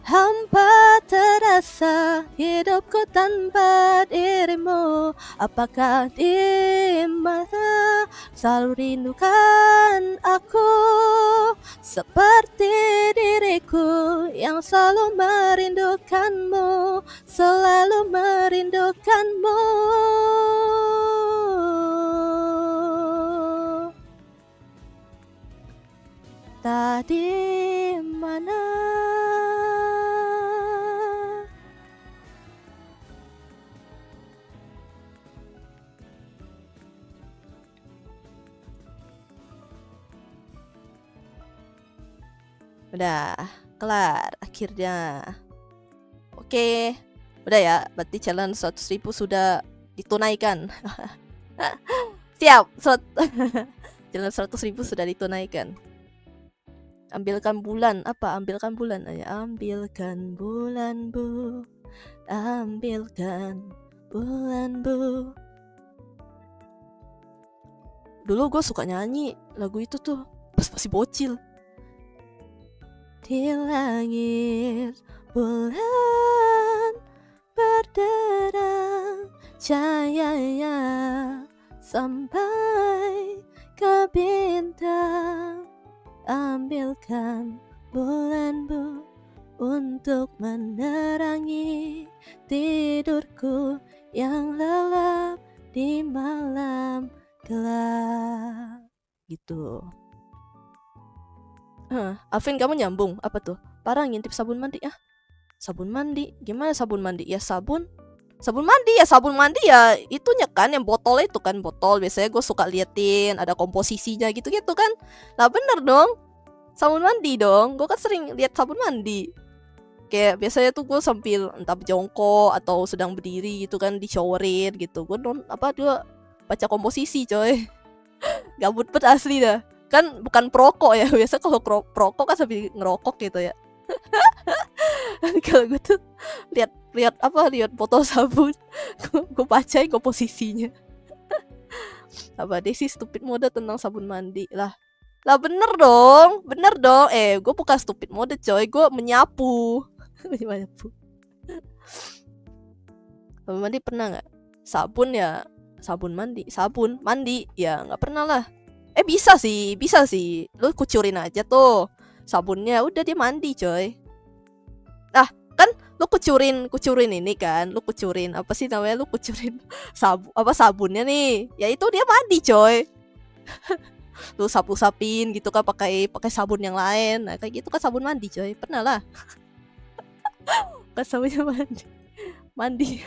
hampa terasa hidupku tanpa dirimu. Apakah di mana selalu rindukan aku seperti diriku yang selalu merindukanmu, selalu merindukanmu. Udah, kelar akhirnya. Oke, udah ya, berarti challenge 100.000 sudah ditunaikan. Siap, challenge 100.000 sudah ditunaikan. Ambilkan bulan, apa? Ambilkan bulan aja. Ambilkan bulan bu, ambilkan bulan bu. Dulu gue suka nyanyi lagu itu tuh pas masih bocil. Di langit bulan berderang cahaya sampai ke bintang. Ambilkan bulan bu untuk menerangi tidurku yang lelap di malam gelap. Gitu. Alvin, kamu nyambung apa tuh? Parah ngintip sabun mandi ah. Sabun mandi, gimana sabun mandi? Ya sabun mandi ya itunya kan yang botol itu kan, botol biasanya gue suka liatin ada komposisinya gitu-gitu kan. Nah bener dong, sabun mandi dong, gue kan sering lihat sabun mandi. Kayak biasanya tuh gue sambil entah jongkok atau sedang berdiri gitu kan, di-showerin gitu. Gue dia baca komposisi coy. Gabut banget asli dah. Kan bukan perokok ya, biasa kalau perokok kan sambil ngerokok gitu ya. Kalau gue tuh lihat botol sabun, gue bacain komposisinya. Apa deh sih stupid mode tentang sabun mandi lah. Bener dong. Gue bukan stupid mode coy, gue menyapu. Menyapu. Sabun mandi pernah nggak? Sabun mandi ya nggak pernah lah. Bisa sih. Lu kucurin aja tuh sabunnya, udah dia mandi coy. Kan lu kucurin ini kan, lu kucurin apa sih namanya, lu kucurin sabunnya nih, ya itu dia mandi coy. Lu sapu-sapin gitu kan pakai sabun yang lain, nah kayak gitu kan sabun mandi coy, pernah lah. Kan sabunnya mandi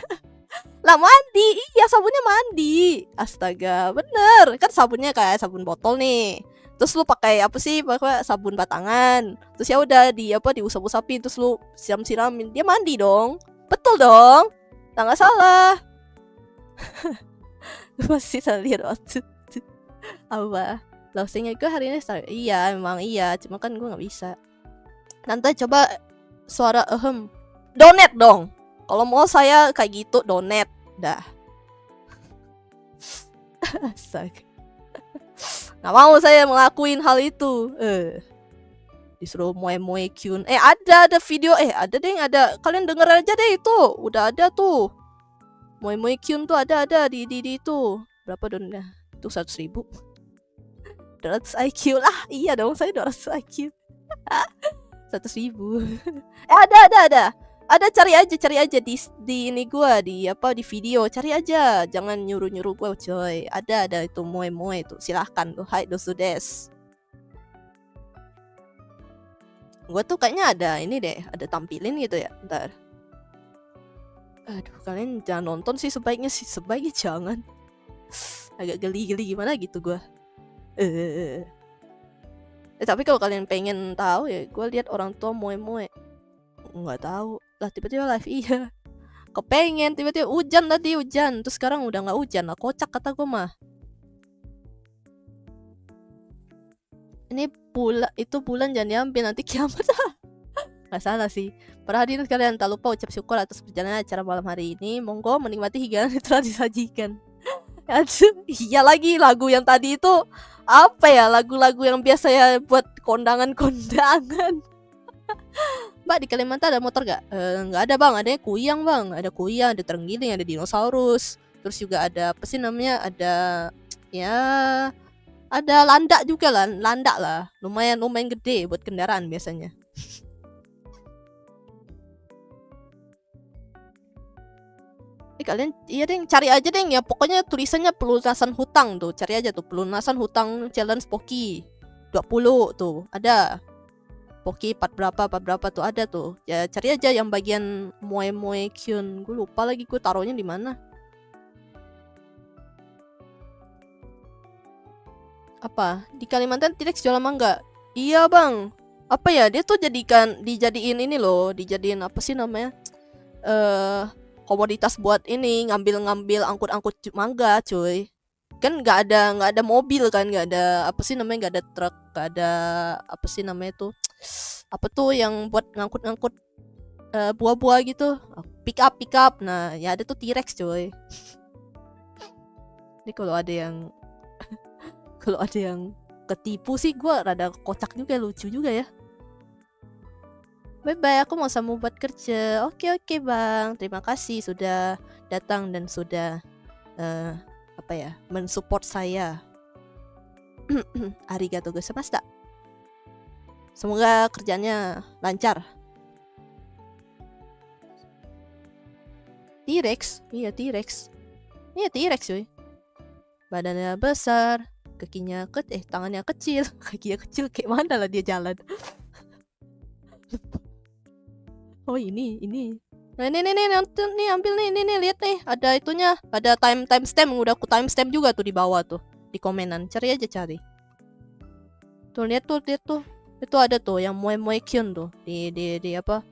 lah mandi, iya sabunnya mandi, astaga bener kan, sabunnya kayak sabun botol nih, terus lu pakai apa sih, pakai sabun batangan, terus ya udah diusap-usapin, terus lu siram-siramin, dia mandi dong, betul dong, nggak salah. Masih salah lihat waktu apa lausingnya gue hari ini iya emang iya, cuma kan gue nggak bisa. Nanti coba suara donate dong kalau mau saya kayak gitu, donate dah. Astaga. Nggak mau saya ngelakuin hal itu. Disuruh moe kyun. Ada video. Ada deh, ada. Kalian denger aja deh itu. Udah ada tuh. Moe kyun tuh ada di itu. Berapa donnya? Itu 100.000. 200 IQ lah. Iya dong, saya 200 IQ. 100.000. Ada. Ada, cari aja di ini gua, di video, cari aja, jangan nyuruh gua coy. Ada itu moe itu, silahkan tuh, hai dosu des. Gua tuh kayaknya ada ini deh, ada tampilin gitu ya, ntar. Aduh, kalian jangan nonton sih, sebaiknya jangan. Agak geli gimana gitu gua. Tapi kalau kalian pengen tahu ya, gua lihat orang tua moe nggak tahu lah, tiba-tiba live, iya kepengen, tiba-tiba hujan terus sekarang udah nggak hujan lah, kocak kata gue mah. Ini bulan jangan diambil, nanti kiamat. Nggak salah sih. Para hadirin sekalian, tak lupa ucap syukur atas perjalanan acara malam hari ini. Monggo menikmati hidangan yang telah disajikan. Aduh, iya lagi lagu yang tadi itu apa ya, lagu-lagu yang biasa ya buat kondangan. Mbak, di Kalimantan ada motor gak? Nggak ada bang, adanya kuyang bang. Ada kuyang, ada terenggiling, ada dinosaurus. Terus juga ada apa sih namanya, ada landak juga lah, landak lah. Lumayan gede buat kendaraan biasanya. Kalian iya deh, cari aja deh ya, pokoknya tulisannya pelunasan hutang tuh, cari aja tuh pelunasan hutang challenge Poki 20 tuh ada. Poki part berapa tuh ada tuh. Ya cari aja yang bagian moe kyun. Gue lupa lagi gue taruhnya di mana. Apa? Di Kalimantan T-Rex jual mangga? Iya bang. apa ya, dia tuh dijadiin ini loh, dijadiin apa sih namanya, komoditas buat ini, ngambil angkut mangga cuy. Kan nggak ada mobil kan, nggak ada apa sih namanya, nggak ada truk, nggak ada apa sih namanya tuh, apa tuh yang buat ngangkut buah-buah gitu, pick up. Nah ya ada tuh T-Rex cuy. Ini kalau ada yang ketipu sih gue rada kocak juga, lucu juga ya. Bye-bye, aku mau sambung buat kerja. Oke bang, terima kasih sudah datang dan sudah apa ya, mensupport saya. Arigatou gozaimashita. Semoga kerjanya lancar. T-Rex, iya T-Rex. Iya T-Rex cuy. Badannya besar, tangannya kecil. Kakinya kecil, kayak mana lah dia jalan. Oh ini. Nah ini nonton nih, ambil nih lihat nih, ada itunya, ada timestamp, udah aku timestamp juga tuh di bawah tuh, di komenan, cari aja. Tuh lihat tuh, itu ada tuh yang moe kyun tuh di apa,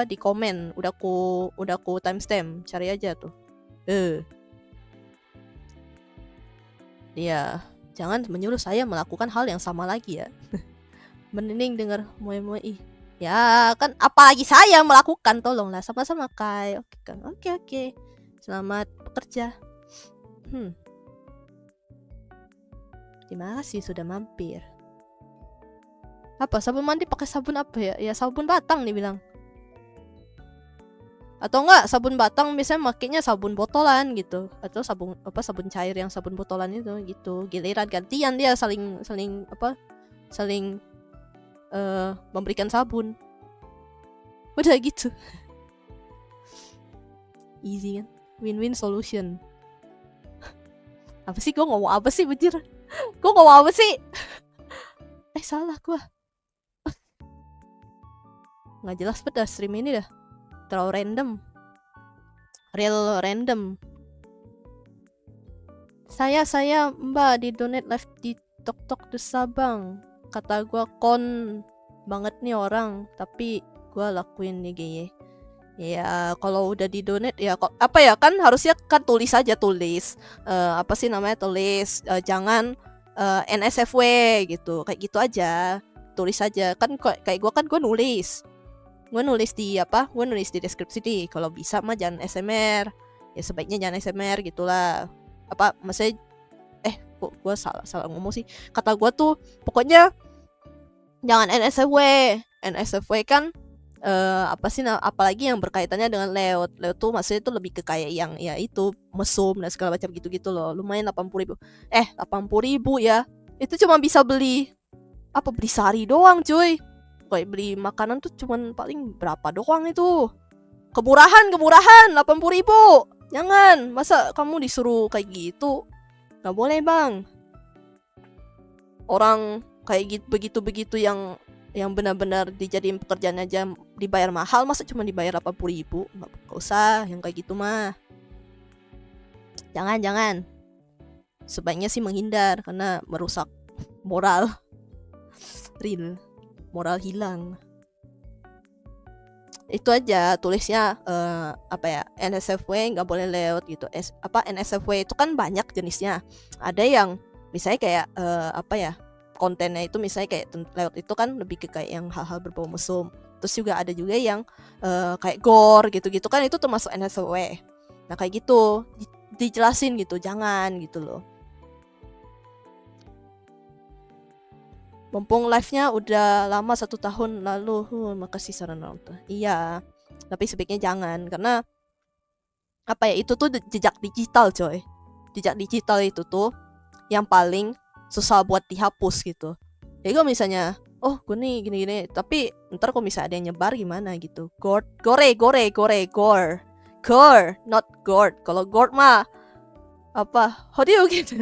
di komen, udah aku timestamp, cari aja tuh. Ya, jangan menyuruh saya melakukan hal yang sama lagi ya. Mending dengar moe ih. Ya kan apalagi saya melakukan, tolonglah sama-sama Kai. Oke kan, oke. Selamat bekerja. Terima kasih sudah mampir. Apa sabun mandi pakai sabun apa ya? Ya sabun batang nih bilang. Atau enggak sabun batang biasanya makainya sabun botolan gitu, atau sabun cair yang sabun botolan itu gitu. Giliran gantian dia saling memberikan sabun. Udah gitu. Easy kan? Win-win solution. Apa sih gue ngomong apa sih bejir? Gue ngomong apa sih? Salah gue. Nggak jelas banget dah stream ini dah. Terlalu random. Real random. Saya Mbak di donate live di Tok The Sabang. Kata gue kon banget nih orang, tapi gue lakuin nih GY. Ya kalau udah di donate ya apa ya, kan harusnya kan tulis apa sih namanya, tulis jangan NSFW gitu, kayak gitu aja, tulis aja kan. Kayak gue nulis di deskripsi nih, kalau bisa mah jangan SMR, ya sebaiknya jangan SMR gitulah. Apa maksudnya kok gue salah ngomong sih, kata gue tuh pokoknya jangan NSFW kan apa sih apalagi yang berkaitannya dengan layout tuh, maksudnya itu lebih ke kayak yang ya itu mesum dan segala macam gitu loh. Lumayan 80.000 ya, itu cuma bisa beli sehari doang cuy. Kayak beli makanan tuh cuman paling berapa doang itu. Kemurahan 80.000. Jangan, masa kamu disuruh kayak gitu? Gak boleh bang. Orang kayak begitu yang benar-benar dijadiin pekerjaan aja dibayar mahal, masa cuma dibayar 80.000? Nggak usah yang kayak gitu mah. Jangan. Sebaiknya sih menghindar karena merusak moral. Real. Moral hilang. Itu aja tulisnya NSFW nggak boleh layout gitu. NSFW itu kan banyak jenisnya. Ada yang misalnya kayak kontennya itu misalnya kayak layout itu kan lebih ke kayak yang hal-hal berbau mesum. Terus juga ada juga yang kayak gore gitu-gitu kan, itu termasuk NSFW. Nah kayak gitu dijelasin gitu, jangan gitu loh. Mumpung live-nya udah lama 1 tahun lalu, makasih saran nonton. Iya, tapi sebaiknya jangan, karena itu tuh jejak digital coy. Jejak digital itu tuh yang paling susah buat dihapus gitu. Jadi kalau misalnya gue nih gini-gini, tapi ntar kalau misalnya ada yang nyebar gimana gitu. Gore, not gourd. Kalau gourd mah how do you gitu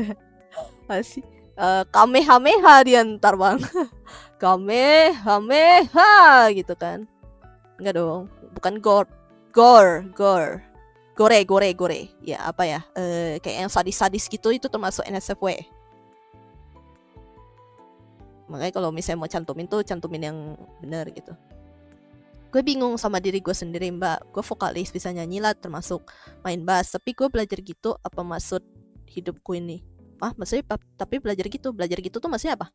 masih kamehameha dia ntar bang. Kamehameha gitu kan. Enggak dong, bukan gore. Ya kayak yang sadis-sadis gitu, itu termasuk NSFW. Makanya kalau misalnya mau cantumin tuh cantumin yang bener gitu. Gue bingung sama diri gue sendiri, Mbak. Gue vokalis, bisa nyanyi lah, termasuk main bass. Tapi gue belajar gitu, apa maksud hidupku ini? Maksudnya tapi belajar gitu tuh maksudnya apa?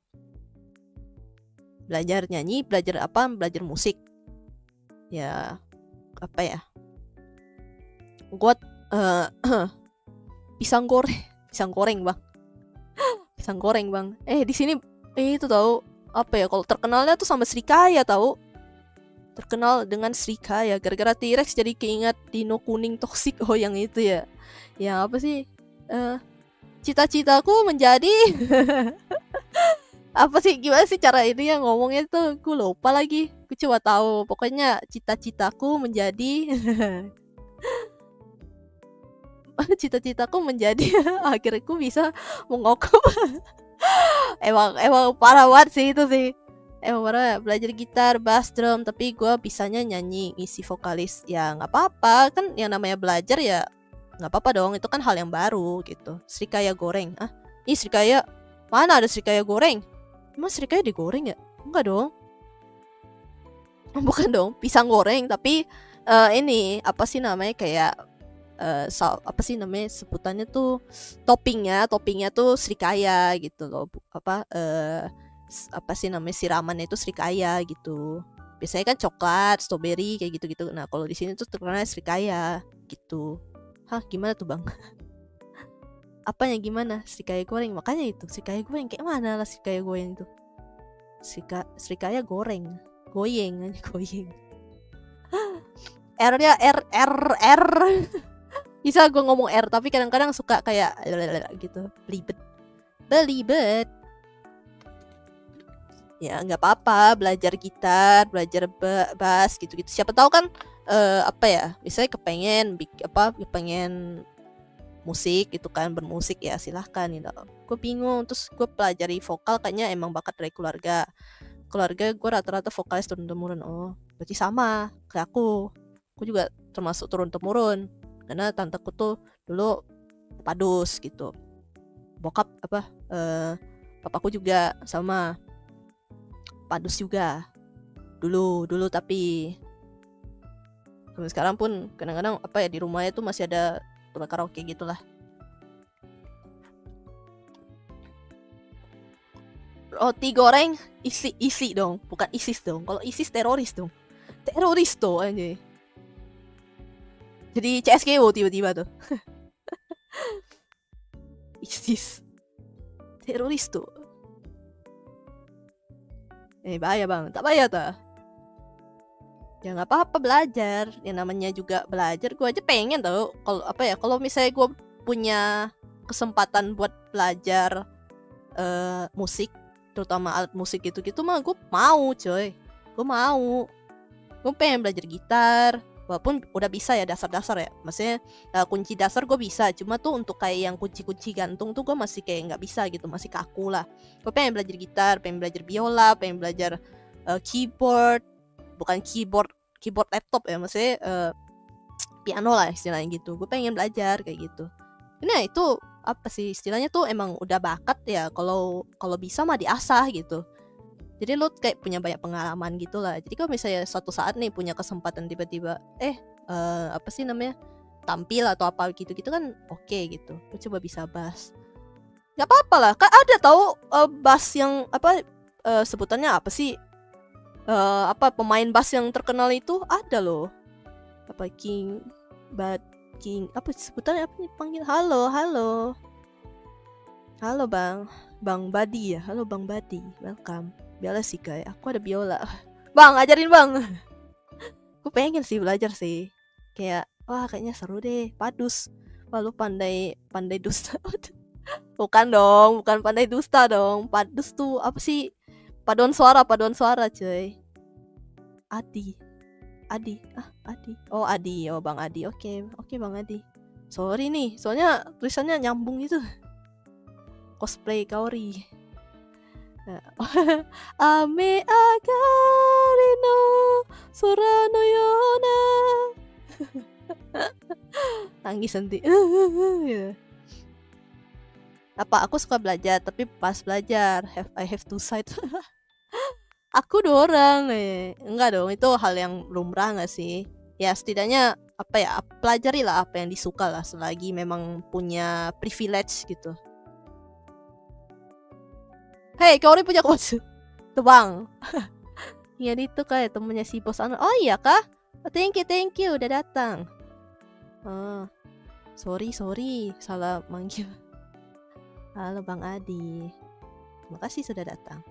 Belajar nyanyi, belajar apa? Belajar musik. Ya, apa ya? Gue pisang goreng, Bang. Pisang goreng, Bang. Di sini itu tahu apa ya? Kalau terkenalnya tuh sama Srikaya tahu. Terkenal dengan Srikaya gara-gara T-Rex jadi keingat dino kuning toksik. Oh yang itu ya. Yang apa sih? Cita-citaku menjadi apa sih, gimana sih cara ini yang ngomongnya tuh, gue lupa lagi. Gue cuma tahu pokoknya cita-citaku menjadi cita-citaku menjadi akhirnya gue bisa mengokop. emang parah banget sih itu sih. Emang parah, belajar gitar, bass, drum, tapi gue bisanya nyanyi, ngisi vokalis. Ya nggak apa-apa, kan yang namanya belajar ya nggak apa-apa dong, itu kan hal yang baru gitu. Srikaya goreng, Srikaya, mana ada Srikaya goreng? Emang Srikaya digoreng ya? Enggak dong. Bukan dong, pisang goreng, tapi ini apa sih namanya, kayak apa sih namanya sebutannya tuh, toppingnya tuh Srikaya gitu loh. Apa sih namanya, siramannya itu Srikaya gitu. Biasanya kan coklat, strawberry kayak gitu-gitu. Nah, kalau di sini tuh terkenal Srikaya gitu. Gimana tuh, Bang? Apanya gimana? Srikaya goreng. Makanya itu, Srikaya goreng kayak mana lah Srikaya goreng itu? Srikaya goreng. Goyeng aja, goyeng. R-nya R. Bisa gue ngomong R, tapi kadang-kadang suka kayak gitu, belibet. Ya nggak apa-apa, belajar gitar, belajar bass gitu-gitu. Siapa tahu kan apa ya, misalnya kepengen musik gitu kan, bermusik ya silahkan gitu. Gue bingung, terus gue pelajari vokal, kayaknya emang bakat dari keluarga gue rata-rata vokalis turun-temurun. Oh berarti sama kayak aku juga termasuk turun-temurun, karena tanteku tuh dulu padus gitu. Bokap papaku juga sama padus juga dulu, tapi sampai sekarang pun kadang-kadang apa ya, di rumahnya tuh masih ada tempat karaoke gitulah. Roti goreng isi dong, bukan ISIS dong. Kalau ISIS teroris dong, teroris tuh aja. Jadi CSGO tiba-tiba tuh. ISIS teroris tuh. Bahaya bang, tak bahaya tuh. Ya nggak apa-apa belajar, yang namanya juga belajar. Gue aja pengen tau, kalau misalnya gue punya kesempatan buat belajar musik, terutama alat musik gitu mah gue mau coy. Gue pengen belajar gitar, walaupun udah bisa ya dasar-dasar ya, maksudnya kunci dasar gue bisa, cuma tuh untuk kayak yang kunci-kunci gantung tuh gue masih kayak nggak bisa gitu, masih kaku lah. Gue pengen belajar gitar, pengen belajar biola, pengen belajar keyboard, bukan keyboard laptop ya, maksudnya piano lah istilahnya gitu. Gue pengen belajar kayak gitu. Nah itu apa sih istilahnya tuh, emang udah bakat ya, kalau bisa mah diasah gitu. Jadi lo kayak punya banyak pengalaman gitu lah. Jadi kalau misalnya suatu saat nih punya kesempatan tiba-tiba apa sih namanya, tampil atau apa gitu kan oke gitu. Lo coba bisa bass, nggak apa-apa lah. Kan ada tahu bass yang apa sebutannya apa sih, pemain bass yang terkenal itu ada loh. Apa King apa sebutannya, apa nih panggil, halo Bang Badi ya. Halo Bang Badi, welcome. Biola sih kayak aku ada biola. Bang ajarin bang. Gue pengen sih belajar sih. Kayak kayaknya seru deh. Padus. Wah lu pandai dusta. Bukan pandai dusta dong. Padus tuh apa sih? Paduan suara cuy. Adi. Oh Adi, Bang Adi. Oke Bang Adi. Sorry nih, soalnya tulisannya nyambung gitu. Cosplay Kaori. Ame agari no sora no yona. Nangis nanti. Apa aku suka belajar, tapi pas belajar I have two sides. Aku 2 orang, enggak dong, itu hal yang lumrah nggak sih? Ya setidaknya apa ya, pelajarilah apa yang disuka lah selagi memang punya privilege gitu. Hei, kau ini punya coach. Tuh bang. Iya itu kayak temennya si bos Anwar. Oh iya kah? Oh, thank you udah datang. Oh, sorry salah manggil. Halo Bang Adi. Terima kasih sudah datang.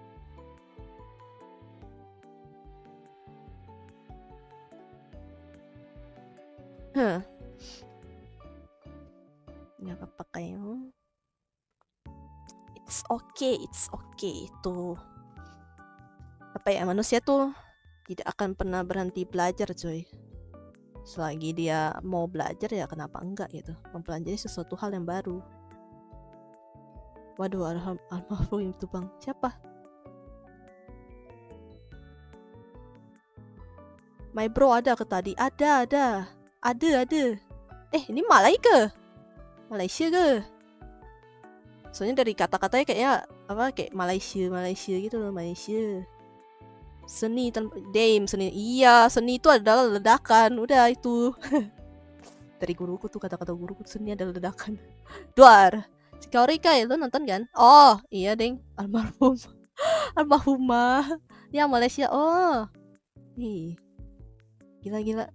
Huh. Nggak apa-apa kayak. It's okay. Itu apa ya, manusia tuh tidak akan pernah berhenti belajar coy. Selagi dia mau belajar ya kenapa enggak gitu, mempelajari sesuatu hal yang baru. Waduh, almarhum itu bang siapa? My bro ada ke tadi? Ada. Ini Malaysia ke? Soalnya dari kata-katanya kayaknya apa, kayak Malaysia gitu loh, Malaysia. Seni seni. Iya, seni itu adalah ledakan. Udah itu. Dari guruku tuh, kata-kata guruku, seni adalah ledakan. Duar. Si Kaurika ya, lo nonton kan? Oh, iya deng. Almarhumah. Dia Malaysia. Oh. Ih. Gila.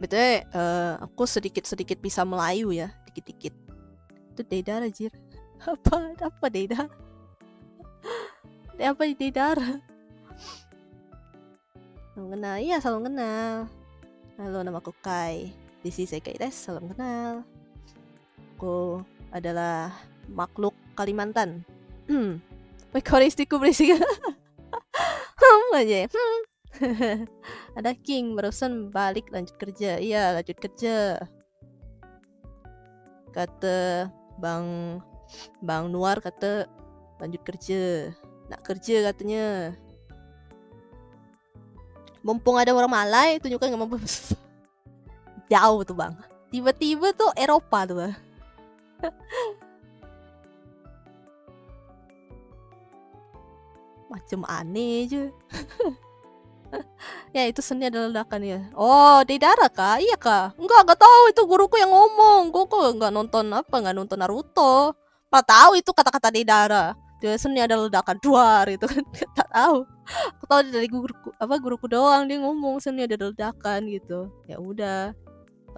Betul, aku sedikit bisa Melayu ya, dikit-dikit. Itu Dedar anjir. Apa Dedar? Apa Dedar? Salam kenal, iya salam kenal. Halo, nama aku Kai. This is Kai Des, salam kenal. Aku adalah makhluk Kalimantan. Mekoristiku berisik. Aja. Ada King barusan balik lanjut kerja. Iya, lanjut kerja. Kata Bang Nuar kata lanjut kerja. Nak kerja katanya. Mumpung ada orang Malay, tunjukkan nggak mampu. Jauh tuh bang. Tiba-tiba tuh Eropa tuh bang. Macam aneh aja. Ya itu seni adalah ledakan ya. Oh, Deidara kah? Iya kah? Enggak tahu, itu guruku yang ngomong. Gue kok nggak nonton Naruto. Pak tahu itu kata-kata Deidara. Dia seni adalah ledakan duar itu kan. Tak tahu. Aku tahu dari guruku doang, dia ngomong seni adalah ledakan gitu. Ya udah.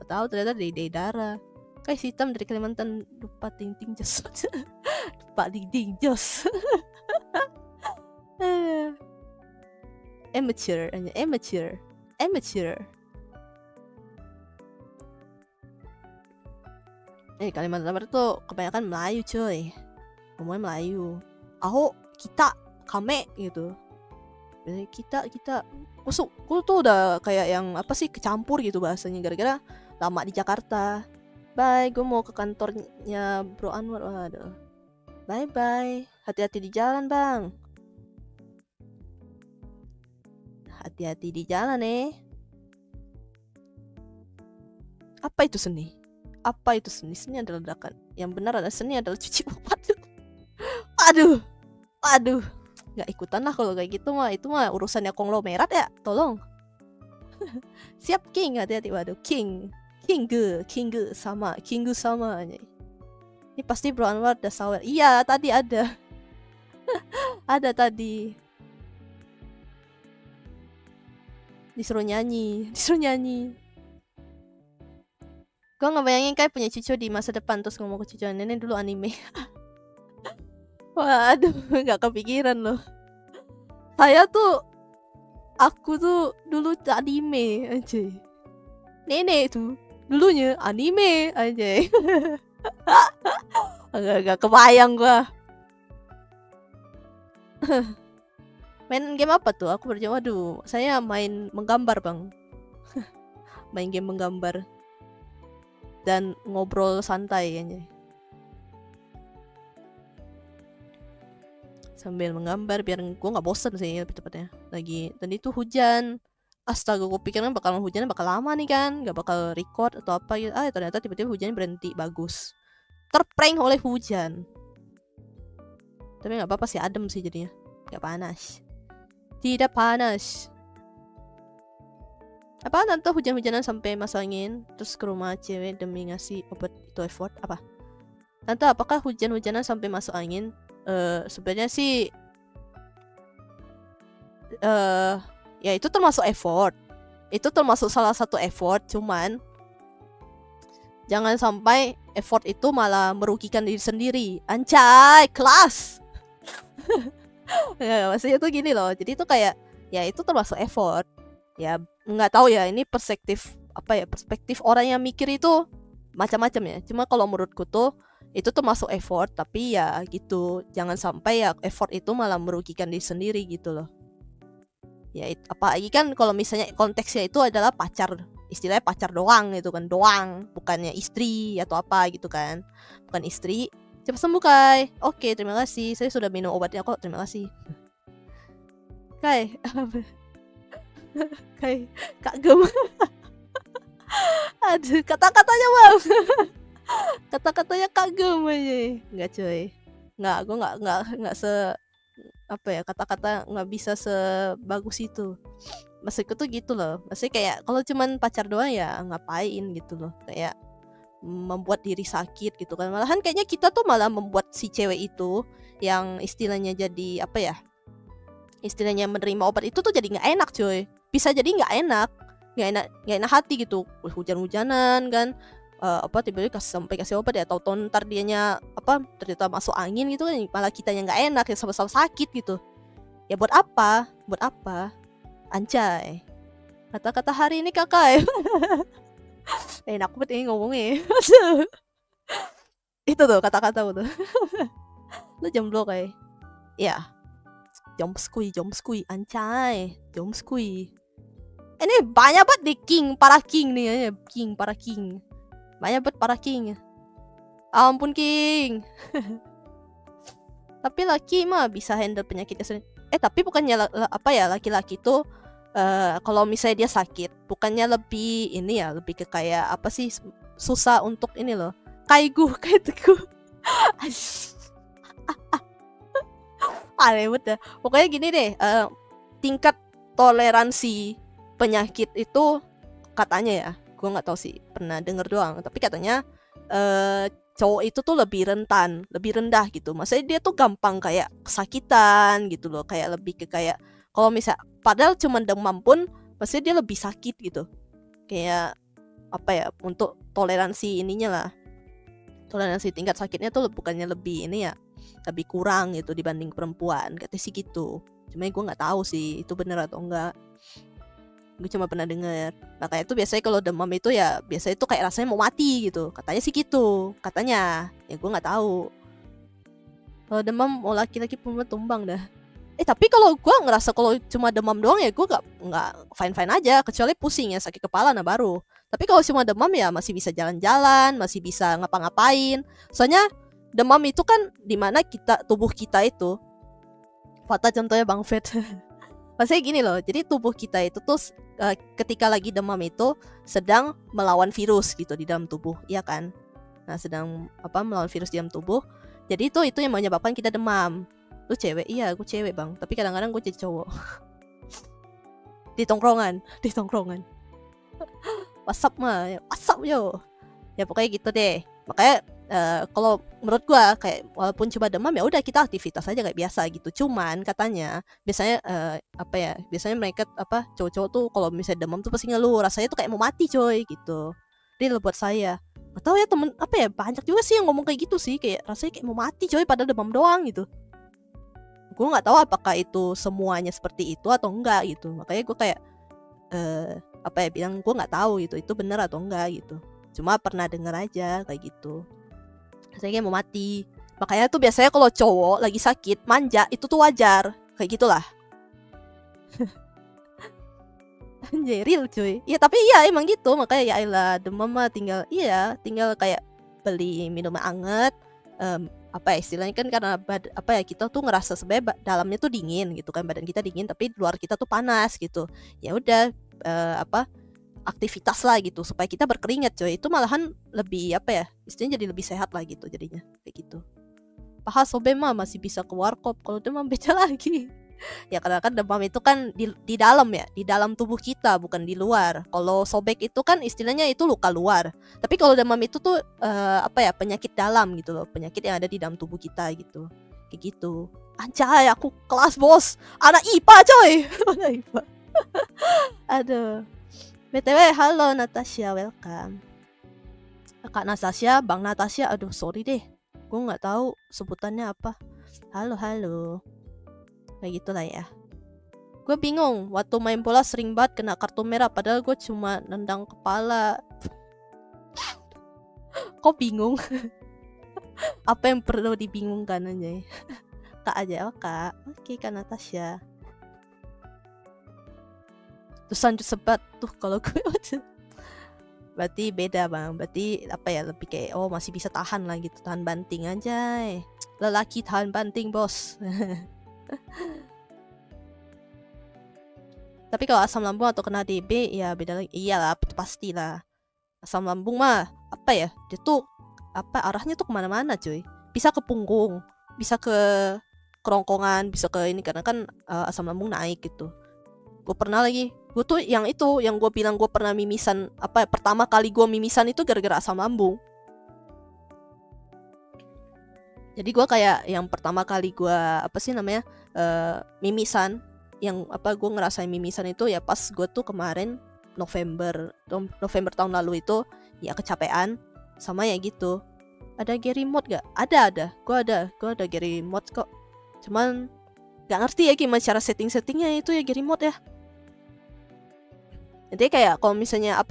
Tak tahu ternyata dari Deidara. Kayak hitam dari Kalimantan, lupa ting jos. Lupa ting jos. Amateur. Kalimantan Barat tuh kebanyakan Melayu coy. Ngomongnya Melayu. Aho, kita, kame gitu. Biasanya kita. Gue tuh udah kayak yang apa sih, kecampur gitu bahasanya gara-gara lama di Jakarta. Bye, gue mau ke kantornya Bro Anwar. Waduh. Bye. Hati-hati di jalan bang. Hati-hati di jalan Apa itu seni? Seni adalah ledakan. Yang benar adalah seni adalah cuci uang. Aduh. Gak ikutan lah kalau kayak gitu mah. Itu mah urusannya konglomerat ya. Tolong. Siap King, hati-hati. Waduh, King sama. Ini pasti Bro Anwar udah sawer. Iya, tadi ada. Ada tadi. Disuruh nyanyi. Gue gak bayangin kayak punya cucu di masa depan terus ngomong ke cucu, nenek dulu anime. Waduh, gak kepikiran loh. Aku tuh dulu anime aja. Nenek tuh dulunya anime aja. Gak kebayang gua. Main game apa tuh? Aku berjawab, waduh, saya main menggambar bang. Main game menggambar dan ngobrol santai kayaknya. Sambil menggambar biar gue nggak bosen sih lebih tepatnya. Lagi dan itu hujan. astaga, gue pikir kan hujannya bakal lama nih kan, nggak bakal record atau apa gitu. Ternyata tiba-tiba hujannya berhenti, bagus. Terprank oleh hujan. Tapi nggak apa-apa sih, adem sih jadinya, nggak panas. Tidak panas. Apa tante hujan-hujanan sampai masuk angin terus ke rumah cewek demi ngasih obat itu effort apa? Tante apakah hujan-hujanan sampai masuk angin? Sebenarnya sih ya itu termasuk effort. Itu termasuk salah satu effort, cuman jangan sampai effort itu malah merugikan diri sendiri. Anjay, kelas. Ya, maksudnya tuh gini loh. Jadi itu kayak ya itu termasuk effort. Ya nggak tahu ya, ini perspektif perspektif orang yang mikir itu macam-macam ya. Cuma kalau menurutku tuh itu termasuk effort, tapi ya gitu, jangan sampai ya effort itu malah merugikan diri sendiri gitu loh. Ya apalagi kan kalau misalnya konteksnya itu adalah pacar, istilahnya pacar doang gitu kan, doang, bukannya istri atau apa gitu kan, bukan istri. Cepat sembuh Kai. Oke, terima kasih, saya sudah minum obatnya kok, terima kasih Kai. Kai kagum. Aduh, kata-katanya bang. Kata-katanya kagum aja. Nggak cuy, gue nggak kata-kata nggak bisa sebagus itu. Maksudku tuh gitu loh, maksudnya kayak kalau cuman pacar doang ya ngapain gitu loh, kayak membuat diri sakit gitu kan. Malahan kayaknya kita tuh malah membuat si cewek itu yang istilahnya jadi istilahnya menerima obat itu tuh jadi nggak enak cuy. Bisa jadi nggak enak hati gitu, hujan-hujanan kan, tiba-tiba sampai kasih obat ya, tahu ntar dianya ternyata masuk angin gitu kan, malah kitanya nggak enak ya, sama-sama sakit gitu. Ya buat apa anjay, kata-kata hari ini kakak. Enak banget ini ngomongnya. Itu tuh kata-kata tuh. Lu jomblo kayak ya, jomskui anjay, jomskui. Ini banyak banget di para king nih, para king. Banyak banget para king. Ampun king. Tapi laki mah bisa handle penyakitnya sendiri. Tapi bukannya laki-laki tuh kalau misalnya dia sakit, bukannya lebih ini ya, lebih ke kayak apa sih, susah untuk ini loh, kayak teguh. Aneh banget dah. Pokoknya gini deh, tingkat toleransi penyakit itu katanya ya, gue nggak tahu sih, pernah denger doang, tapi katanya cowok itu tuh lebih rendah gitu. Maksudnya dia tuh gampang kayak kesakitan gitu loh, kayak lebih ke kayak kalau misal padahal cuma demam pun pasti dia lebih sakit gitu. Kayak untuk toleransi ininya lah, toleransi tingkat sakitnya tuh bukannya lebih ini ya, lebih kurang gitu dibanding perempuan, katanya sih gitu. Cuma gue nggak tahu sih itu bener atau enggak, gue cuma pernah denger. Makanya itu biasanya kalau demam itu ya biasanya itu kayak rasanya mau mati gitu, katanya sih gitu, katanya ya, gue nggak tahu. Kalau demam mau laki-laki pun tumbang dah. Tapi kalau gue ngerasa kalau cuma demam doang ya gue nggak fine aja, kecuali pusing ya, sakit kepala nah baru. Tapi kalau cuma demam ya masih bisa jalan-jalan, masih bisa ngapa-ngapain. Soalnya demam itu kan dimana tubuh kita itu, Fata contohnya Bang Fed. Maksudnya gini loh, jadi tubuh kita itu tuh ketika lagi demam itu sedang melawan virus gitu di dalam tubuh, iya kan? Nah, sedang melawan virus di dalam tubuh. Jadi itu yang menyebabkan kita demam. Lu cewek? Iya, gue cewek bang, tapi kadang-kadang gue jadi cowok. di tongkrongan WhatsApp mah, WhatsApp yo. Ya pokoknya gitu deh. Makanya kalau menurut gue kayak walaupun cuma demam ya udah kita aktivitas aja kayak biasa gitu. Cuman katanya biasanya biasanya mereka cowok-cowok tuh kalau misalnya demam tuh pasti ngeluh, rasanya tuh kayak mau mati coy gitu. Dia buat saya nggak tahu ya, temen banyak juga sih yang ngomong kayak gitu sih, kayak rasanya kayak mau mati coy padahal demam doang gitu. Gue nggak tahu apakah itu semuanya seperti itu atau enggak gitu. Makanya gue kayak bilang gue nggak tahu gitu itu bener atau enggak gitu. Cuma pernah denger aja kayak gitu, rasanya kayak mau mati. Makanya tuh biasanya kalau cowok lagi sakit manja itu tuh wajar, kayak gitulah. Anjay, real cuy. Ya tapi iya emang gitu. Makanya ya elah, demam mah tinggal kayak beli minuman anget, istilahnya kan karena kita tuh ngerasa sebenarnya dalamnya tuh dingin gitu kan, badan kita dingin tapi luar kita tuh panas gitu. Ya udah aktivitas lah gitu supaya kita berkeringat coy. Itu malahan lebih istilahnya jadi lebih sehat lah gitu jadinya kayak gitu. Paha sobe mah masih bisa ke warkop, kalau demam beda lagi. Ya karena kan demam itu kan di dalam ya, di dalam tubuh kita bukan di luar. Kalau sobek itu kan istilahnya itu luka luar. Tapi kalau demam itu tuh penyakit dalam gitu loh, penyakit yang ada di dalam tubuh kita gitu. Kayak gitu. Anjay, aku kelas bos. Anak IPA coy. Anak IPA. Aduh. BTW, halo Natasha, welcome. Kak Natasha, Bang Natasha, aduh sorry deh. Gue nggak tahu sebutannya apa. Halo. Kayak gitulah ya. Gue bingung, waktu main bola sering banget kena kartu merah padahal gue cuma nendang kepala. Kok bingung? Apa yang perlu dibingungkan aja? Kak aja, kak. Oke, Kak Natasha. Terus lanjut sebat tuh kalau gue. Berarti beda bang, berarti lebih kayak masih bisa tahan lah gitu, tahan banting aja. Lelaki tahan banting bos. Tapi kalau asam lambung atau kena DB ya beda lagi. Iyalah, pastilah. Asam lambung mah dia tuh arahnya tuh kemana-mana cuy. Bisa ke punggung, bisa ke kerongkongan, bisa ke ini karena kan asam lambung naik gitu. Gue pernah lagi, gue tuh yang gue bilang gue pernah mimisan, pertama kali gue mimisan itu gara-gara asam lambung. Jadi gue kayak yang pertama kali gue mimisan, yang gue ngerasain mimisan itu ya pas gue tuh kemarin November tahun lalu itu ya kecapean sama ya gitu. Ada Gary Mode gak? Ada. Gue ada Gary Mode kok. Cuman gak ngerti ya gimana cara settingnya itu ya Gary Mode ya. Jadi kayak kalau misalnya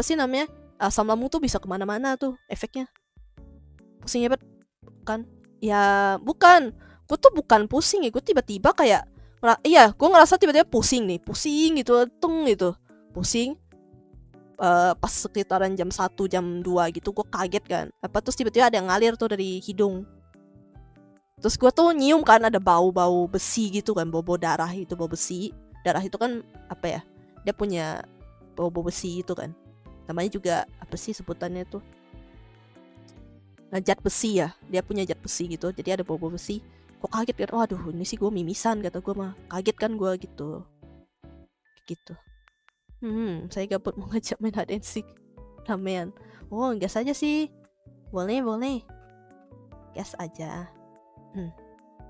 asam lambung tuh bisa kemana-mana tuh efeknya. Pusingnya banget kan? Ya bukan, gue tuh bukan pusing ya, gue tiba-tiba kayak gue ngerasa tiba-tiba pusing gitu, pusing. Pas sekitaran jam 1, jam 2 gitu gue kaget kan. Terus tiba-tiba ada yang ngalir tuh dari hidung. Terus gue tuh nyium kan ada bau-bau besi gitu kan, bau darah itu, bau besi. Darah itu kan dia punya bau besi itu kan. Namanya juga sebutannya tuh zat besi ya. Dia punya zat besi gitu. Jadi ada bau besi. Kok kaget kan? Waduh, ini sih gue mimisan kata gue mah. Kaget kan gue gitu. Gitu. Saya gabut mau ngajak main hide and seek ramean. Oh, gas aja sih. Boleh. Gas aja.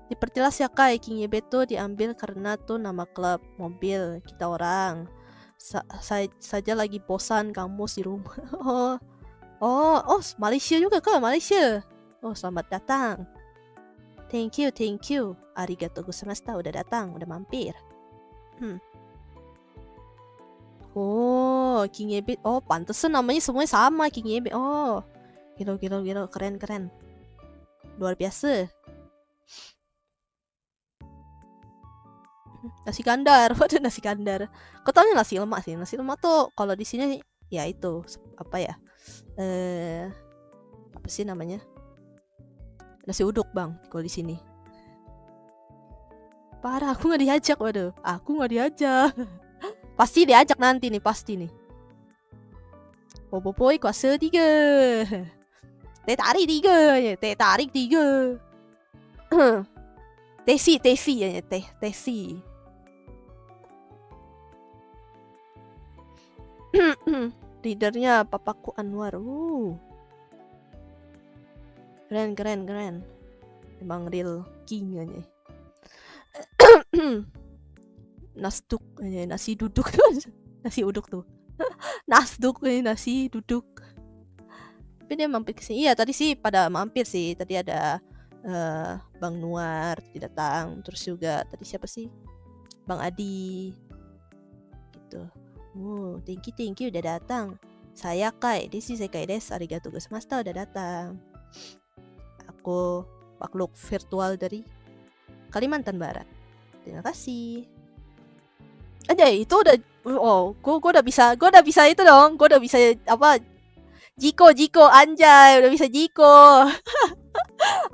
Diperjelas ya Kak, King Beto diambil karena tuh nama klub mobil kita orang. Saja lagi bosan kamu di rumah. Oh, Malaysia juga Kak, Malaysia. Oh, selamat datang. Thank you. Arigatou gozaimashita udah datang, udah mampir. Oh, King Ebit. Oh, pantesan namanya semuanya sama King Ebit. Oh, gila, keren. Luar biasa. Nasi kandar, waduh nasi kandar. Kau tahu nasi lemak sih? Nasi lemak tuh kalau di sini ya itu apa sih namanya? Nasi uduk bang, kalau di sini. Parah, aku nggak diajak, waduh. Aku nggak diajak. Pasti diajak nanti nih, pasti nih. Popopoi kuasa 3. Teh tarik 3. Teh tarik 3. Tesi ya, tesi. Leadernya papaku Anwar. Keren. Emang real king aja. Nasduk aja, nasi duduk. Nasi uduk tuh. Nasduk aja, nasi duduk. Tapi dia mampir ke sini. Iya, tadi sih pada mampir sih. Tadi ada Bang Nuar tadi datang. Terus juga tadi siapa sih? Bang Adi. Gitu. Thank you udah datang. Saya Kai, this is Kai des. Arigatou gozaimashita udah datang. Aku makhluk virtual dari Kalimantan Barat. Terima kasih. Aja itu udah gue udah bisa itu dong. Gue udah bisa Jiko, anjay, udah bisa Jiko.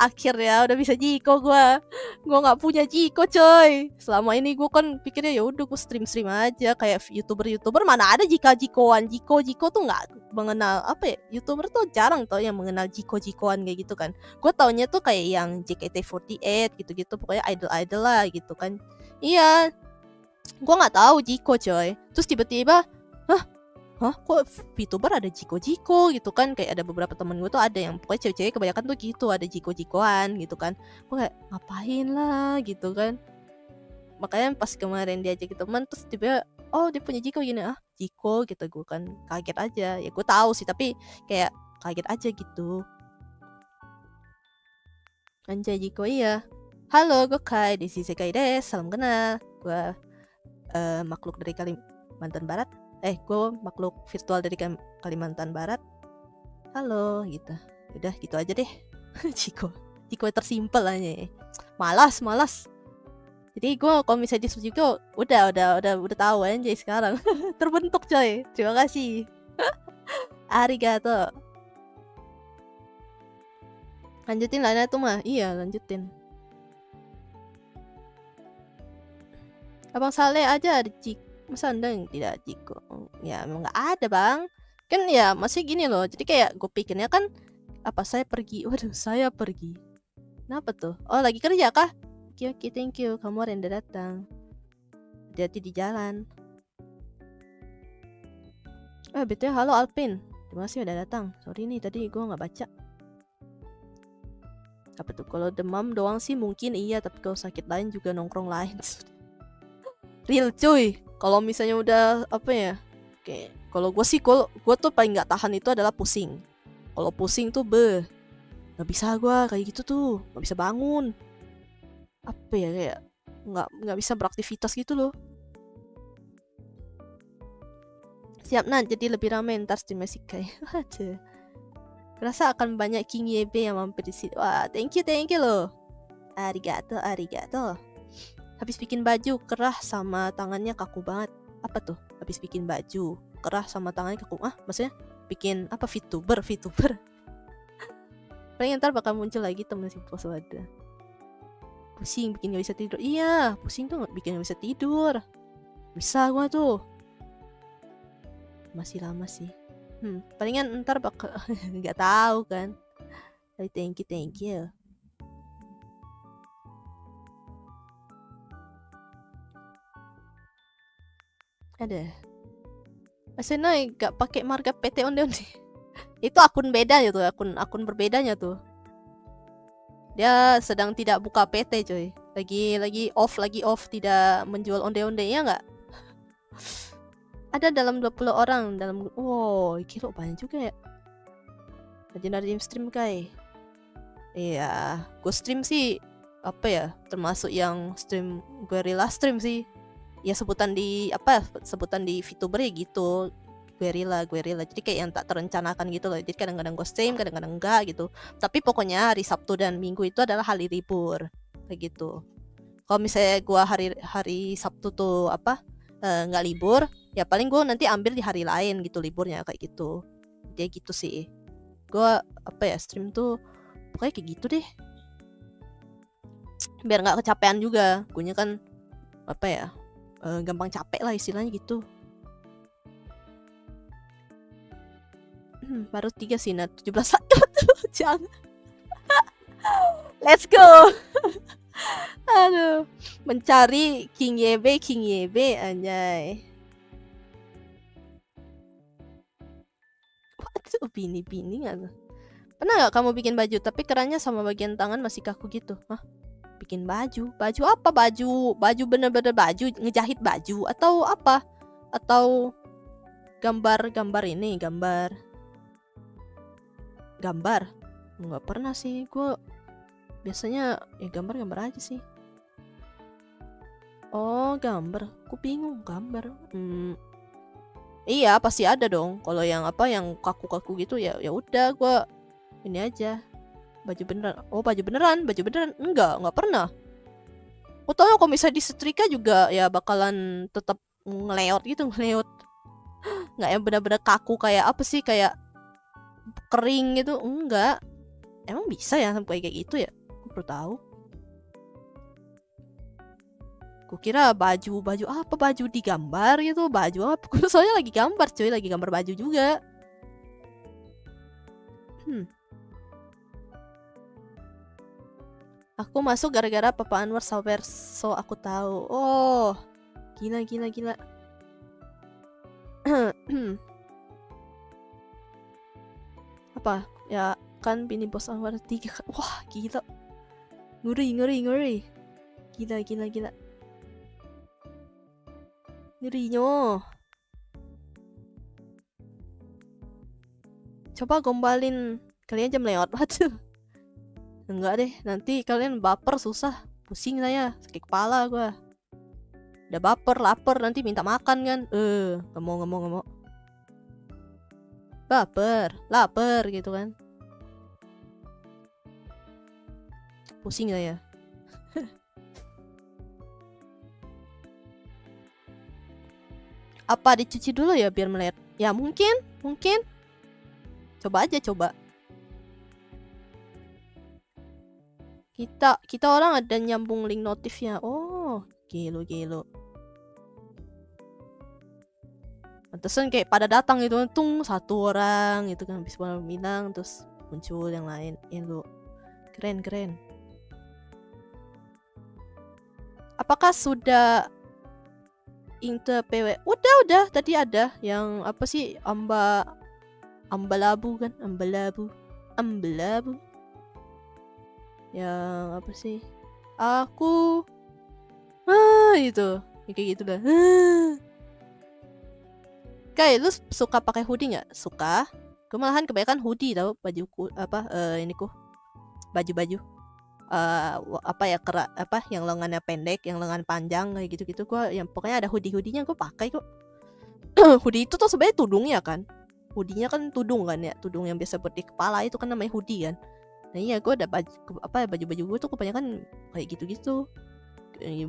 Akhirnya udah bisa Jiko gua nggak punya Jiko coy. Selama ini gua kan pikirnya ya udah gua stream aja kayak youtuber mana ada Jikoan. Jiko tuh nggak mengenal apa ya, youtuber tuh jarang tau yang mengenal Jikoan kayak gitu kan. Gua taunya tuh kayak yang JKT48 gitu-gitu, pokoknya idol lah gitu kan. Iya, gua nggak tahu Jiko coy. Terus tiba-tiba hah kok VTuber ada Jiko gitu kan, kayak ada beberapa temen gue tuh ada yang pokoknya cewek-cewek kebanyakan tuh gitu, ada Jikoan gitu kan. Gue kayak ngapain lah gitu kan, makanya pas kemarin diajak teman terus tiba oh dia punya Jiko gini, Jiko gitu. Gue kan kaget aja, ya gue tahu sih tapi kayak kaget aja gitu. Anjay Jiko, iya. Halo, gue Kai, di sisi Kai des, salam kenal. Gue makhluk dari Kalimantan Barat. Gue makhluk virtual dari Kalimantan Barat. Halo, gitu. Udah gitu aja deh. Jiko tersimpel aja. Malas. Jadi gue kalau misalnya disuruh Jiko, udah tahu aja sekarang. Terbentuk coy. Terima kasih. Arigato. Lanjutin lah tuh mah. Iya, lanjutin. Abang Saleh aja ada Jiko. Masa anda yang tidak Jiko? Ya memang gak ada bang. Kan ya masih gini loh. Jadi kayak gue pikirnya kan apa saya pergi. Waduh saya pergi. Kenapa tuh? Oh lagi kerja kah? Oke, thank you. Kamu udah datang. Hati-hati di jalan. Betul halo Alpin. Terima kasih udah datang. Sorry nih tadi gue gak baca. Apa tuh? Kalau demam doang sih mungkin iya. Tapi kalau sakit lain juga nongkrong lain. Real cuy. Kalau misalnya udah apa ya, kayak kalau gue sih gue tuh paling nggak tahan itu adalah pusing. Kalau pusing tuh nggak bisa gue kayak gitu tuh, nggak bisa bangun. Apa ya kayak nggak bisa beraktivitas gitu loh. Siap nah jadi lebih ramai ntar stream Mesikai. Aduh. Rasa akan banyak King Yebe yang mampir di sini. Wah thank you loh. Arigato. Habis bikin baju kerah sama tangannya kaku banget. Apa tuh? Habis bikin baju kerah sama tangannya kaku. Maksudnya bikin apa? VTuber. Paling ntar bakal muncul lagi temen si Poswada. Pusing bikin gak bisa tidur. Iya, pusing tuh bikin gak bisa tidur. Bisa gua tuh. Masih lama sih. Palingan ntar bakal nggak tahu kan. Tapi thank you. Ada. Asenai gak pakai marga PT onde-onde. Itu akun bedanya tuh, akun berbedanya tuh. Dia sedang tidak buka PT coy. Lagi off tidak menjual onde-onde ya nggak? Ada dalam 20 orang dalam. Wow, kilo banyak juga ya. Rajin stream kai. Iya, gue stream sih apa ya? Termasuk yang stream guerrilla stream sih. Ya sebutan di VTuber ya gitu, guerrilla jadi kayak yang tak terencanakan gitu loh. Jadi kadang-kadang gue stream kadang-kadang enggak gitu, tapi pokoknya hari Sabtu dan Minggu itu adalah hari libur kayak gitu. Kalau misalnya gue hari Sabtu tuh nggak libur ya paling gue nanti ambil di hari lain gitu liburnya kayak gitu. Dia gitu sih gue stream tuh pokoknya kayak gitu deh, biar nggak kecapean juga. Gue kan gampang capek lah istilahnya gitu. Baru 3 sih, 17 jangan. Let's go. Aduh, mencari King Yebe anjay. Waduh, bini nggak tuh? Pernah nggak kamu bikin baju tapi kerannya sama bagian tangan masih kaku gitu? Bikin baju apa? Baju bener-bener baju, ngejahit baju atau apa? Atau gambar nggak pernah sih. Gue biasanya ya gambar aja sih. Oh gambar, gue bingung gambar. Iya pasti ada dong. Kalau yang yang kaku gitu ya udah gue ini aja. Baju beneran enggak pernah. Aku tahu kalau misalnya disetrika juga ya bakalan tetap ngeleot nggak yang benar-benar kaku kayak apa sih, kayak kering gitu. Enggak. Emang bisa ya sampai kayak gitu ya? Gue baru tahu. Gue kira baju apa, baju digambar gitu, baju apa. Gue soalnya lagi gambar cuy, lagi gambar baju juga. Aku masuk gara-gara Papa Anwar sawer, so aku tahu. Oh, gila. Apa? Ya kan bini bos Anwar 3 kan. Wah, gila. Ngeri. Gila. Ngerinya. Coba gombalin. Kalian jam lewat banget. Enggak deh, nanti kalian baper susah. Pusing saya, sakit kepala gua. Udah baper, lapar, nanti minta makan kan. Gak mau. Baper, lapar gitu kan. Pusing saya. Apa dicuci dulu ya biar melihat? Ya mungkin. Coba. Kita orang ada nyambung link notifnya. Oh, gelo. Pantesan kayak pada datang gitu, tung satu orang gitu kan, habis bilang terus muncul yang lain. Lo keren. Apakah sudah Inte PW? Udah tadi ada yang apa sih, ambalabu kan, ambalabu yang apa sih, aku itu kayak gitu dah. Kayak lu suka pakai hoodie nggak? Suka. Gue malahan kebanyakan hoodie tau, bajuku apa iniku baju apa ya, apa yang lengannya pendek, yang lengan panjang kayak gitu gua, yang pokoknya ada hoodie-nya gue pakai kok. Hoodie itu tuh sebenarnya tudungnya kan, hoodie-nya kan tudung kan ya, tudung yang biasa buat di kepala itu kan namanya hoodie kan. Nah iya, gue ada baju gue tuh kebanyakan kayak gitu.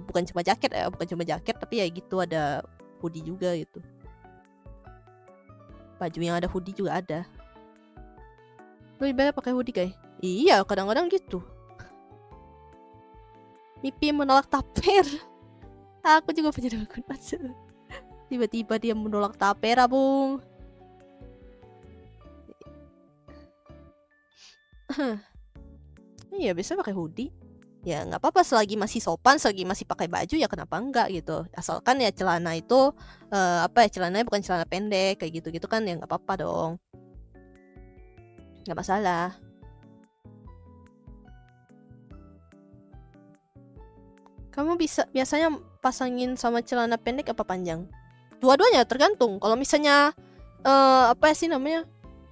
Bukan cuma jaket tapi ya gitu, ada hoodie juga gitu. Baju yang ada hoodie juga ada. Lu ibarat pakai hoodie kayak? Iya, kadang-kadang gitu. Mipi menolak taper. Aku juga punya akun aja. Tiba-tiba dia menolak taper, Bung. Iya, biasa pakai hoodie. Ya nggak apa-apa selagi masih sopan, selagi masih pakai baju ya kenapa enggak gitu. Asalkan ya celana itu celananya bukan celana pendek kayak gitu kan, ya nggak apa-apa dong. Nggak masalah. Kamu biasanya pasangin sama celana pendek apa panjang? Dua-duanya tergantung. Kalau misalnya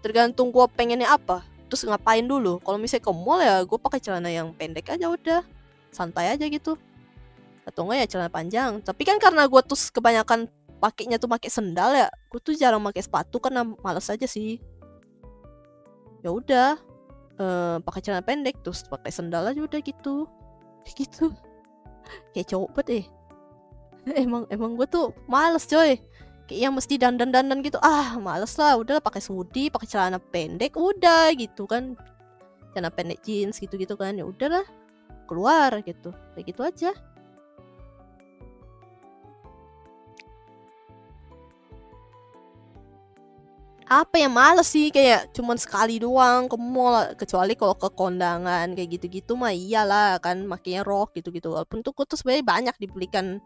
tergantung gue pengennya apa, terus ngapain dulu. Kalau misalnya ke mall ya gue pakai celana yang pendek aja, udah santai aja gitu. Atau enggak ya celana panjang. Tapi kan karena gue tuh kebanyakan pakainya tuh pakai sendal ya, gue tuh jarang pakai sepatu karena males aja sih. Ya udah pakai celana pendek terus pakai sendal aja udah gitu. Kayak cowok banget emang gue tuh males coy, kayak yang mesti dandan gitu, males lah, udah pakai hoodie, pakai celana pendek udah gitu kan, celana pendek jeans gitu kan, ya udahlah keluar gitu, kayak gitu aja. Apa yang males sih, kayak cuman sekali doang ke mall, kecuali kalau ke kondangan kayak gitu mah iyalah kan makanya rok gitu walaupun tuh sebenarnya banyak dibelikan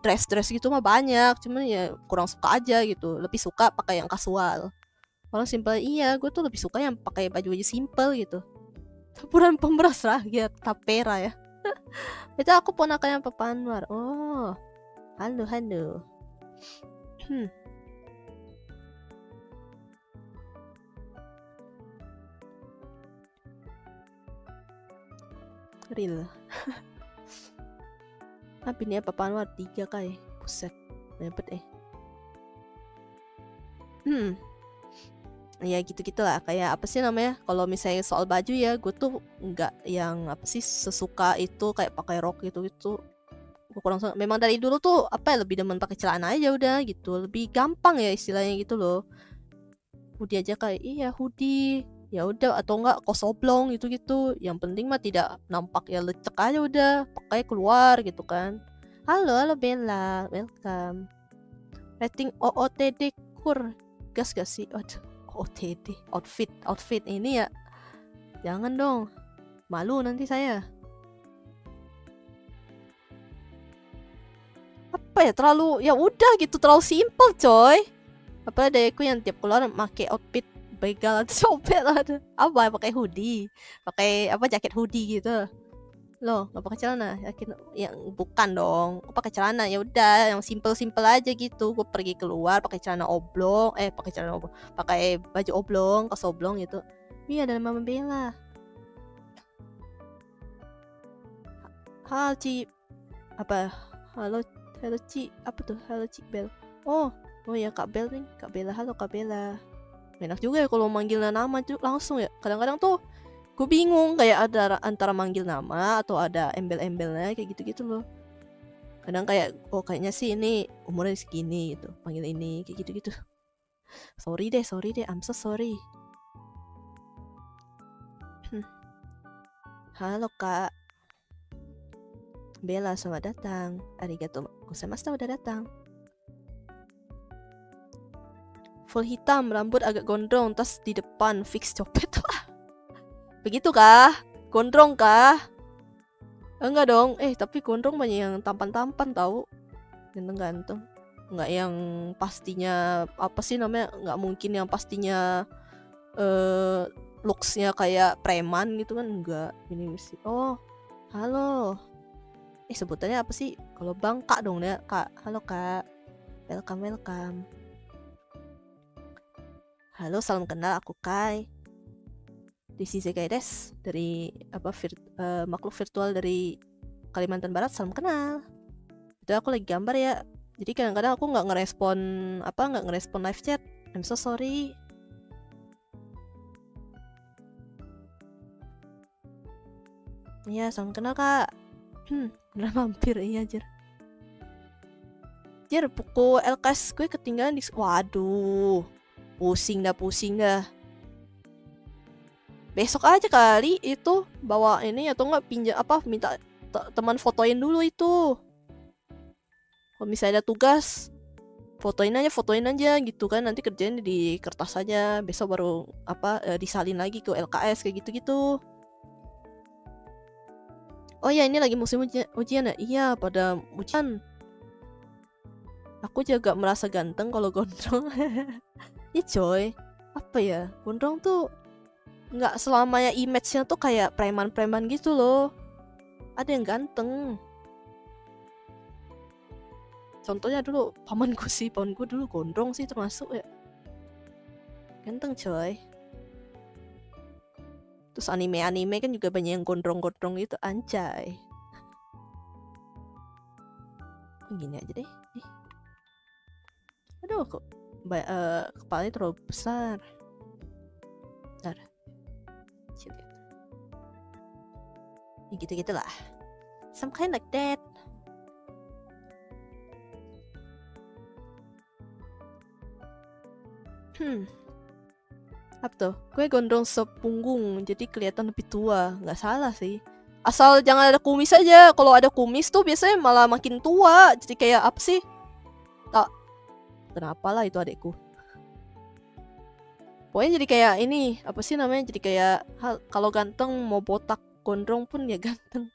dress gitu mah banyak, cuman ya kurang suka aja gitu, lebih suka pakai yang kasual. Kalau simple, iya gue tuh lebih suka yang pakai baju simple gitu. Taburan pemeras rakyat, tapera ya. Itu aku ponakannya Papa Anwar. Oh, halo. Real. Tapi ini Papa Anwar 3 kayak, buset, ribet ya gitu-gitulah, kayak apa sih namanya, kalau misalnya soal baju ya gue tuh nggak yang apa sih sesuka itu kayak pakai rok gitu gue kurang suka. Memang dari dulu tuh lebih demen pakai celana aja udah gitu, lebih gampang ya istilahnya gitu loh. Hoodie aja kayak hoodie Ya udah, atau enggak kos oblong gitu-gitu. Yang penting mah tidak nampak ya, lecek aja udah, pakai keluar gitu kan. Halo Bella, welcome. Rating OOTD kur. Gas gak sih? Aduh, OOTD, outfit ini ya. Jangan dong. Malu nanti saya. Apa ya, terlalu ya udah gitu, terlalu simple coy. Apa adekku yang tiap keluar pakai outfit begal atau sobek lah, apa pakai hoodie, pakai apa, jaket hoodie gitu loh, nggak pakai celana, yakin yang bukan dong, pakai celana ya udah yang simple aja gitu. Gue pergi keluar pakai celana oblong, pakai baju oblong, kaos oblong gitu. Iya, ada Mama Bella. Halo Ci, apa, halo Ci, apa tuh, halo Ci Bel. Oh ya, Kak Bel nih, Kak Bella. Halo Kak Bella. Enak juga ya kalau manggil nama tuh langsung ya. Kadang-kadang tuh gue bingung kayak ada antara manggil nama atau ada embel-embelnya kayak gitu-gitu loh. Kadang kayak, oh kayaknya sih ini umurnya segini gitu, panggil ini kayak gitu-gitu. Sorry deh, I'm so sorry. Halo Kak Bella, selamat datang. Arigato gozaimashita, udah datang. Full hitam, rambut agak gondrong, tas di depan, fix copet. Begitu kah? Gondrong kah? Enggak dong. Tapi gondrong banyak yang tampan-tampan tahu. Ganteng-ganteng. Enggak yang pastinya apa sih namanya? Enggak mungkin yang pastinya looks-nya kayak preman gitu kan, enggak. Ini mesti. Oh, halo. Sebutannya apa sih? Kalau Bang, Kak dong ya, Kak. Halo Kak. Welcome. Halo, salam kenal, aku Kai. This is Kai des, dari apa makhluk virtual dari Kalimantan Barat. Salam kenal. Itu aku lagi gambar ya. Jadi kadang-kadang aku nggak ngerespon live chat. I'm so sorry. Iya, salam kenal Kak. Beneran mampir, iya Jer. Buku LKS gue ketinggalan di. Waduh, pusing dah. Besok aja kali itu bawa ini, atau enggak minta teman fotoin dulu itu. Kalau misalnya ada tugas, fotoin aja gitu kan, nanti kerjain di kertas aja, besok baru disalin lagi ke LKS kayak gitu-gitu. Oh ya, ini lagi musim ujian ya? Iya, pada ujian. Aku juga merasa ganteng kalau gondrong. Ya coy, apa ya, gondrong tuh nggak selamanya image-nya tuh kayak preman-preman gitu loh. Ada yang ganteng. Contohnya dulu pamanku dulu gondrong sih termasuk ya. Ganteng coy. Terus anime kan juga banyak yang gondrong-gondrong gitu, anjay. Gini aja deh. Aduh, kok kepalanya terlalu besar. Bentar. Ya gitu-gitu lah. Some kind like that. Apa tuh? Gue gondrong sepunggung, jadi kelihatan lebih tua. Nggak salah sih. Asal jangan ada kumis aja. Kalau ada kumis tuh biasanya malah makin tua. Jadi kayak apa sih? Tak. Kenapa lah itu adekku. Pokoknya jadi kayak ini, apa sih namanya? Jadi kayak kalau ganteng mau botak gondrong pun ya ganteng.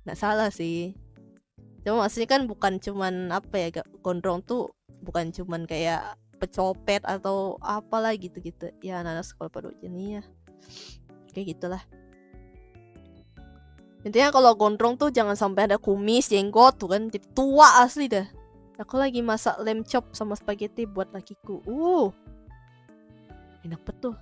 Nggak salah sih. Cuma maksudnya kan bukan cuman gondrong tuh bukan cuman kayak pecopet atau apalah gitu-gitu ya, anak-anak sekolah pada ujian ya kayak gitulah. Intinya kalau gondrong tuh jangan sampai ada kumis, jenggot tuh kan, jadi tua asli dah. Aku lagi masak lamb chop sama spaghetti buat lakiku. Enak betul.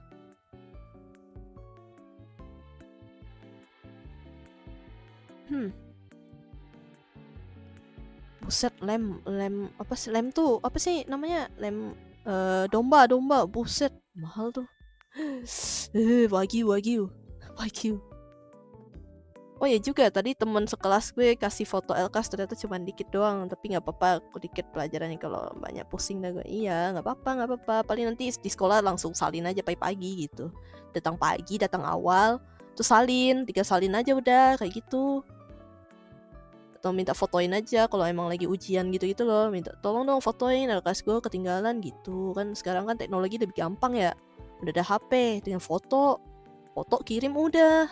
Buset, lem apa sih, lem tuh apa sih namanya, lem domba, buset mahal tuh. Wagyu. Oh ya juga, tadi teman sekelas gue kasih foto LKS ternyata cuma dikit doang, tapi nggak apa-apa, aku dikit pelajarannya, kalau banyak pusing dah gue. Iya, nggak apa-apa, paling nanti di sekolah langsung salin aja pagi-pagi gitu. Datang pagi, datang awal, terus salin, 3 salin aja udah kayak gitu. Atau minta fotoin aja kalau emang lagi ujian gitu-gitu loh, minta tolong dong fotoin LKS gue ketinggalan gitu. Kan sekarang kan teknologi lebih gampang ya. Udah ada HP, tinggal foto kirim udah.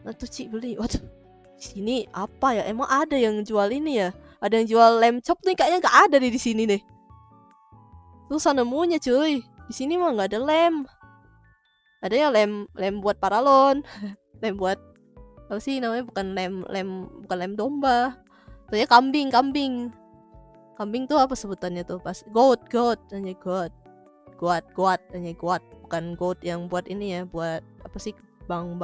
Nah tuh Ci beli. Waduh, sini apa ya? Emang ada yang jual ini ya? Ada yang jual lem chop nih, kayaknya nggak ada deh di sini nih. Susah nemunya cuy. Di sini mah nggak ada lem. Ada ya lem buat paralon, lem buat apa sih namanya? Bukan lem domba. Soalnya kambing. Kambing tuh apa sebutannya tuh pas? Goat, hanya goat. Hanya goat. Bukan goat yang buat ini ya, buat apa sih? Bang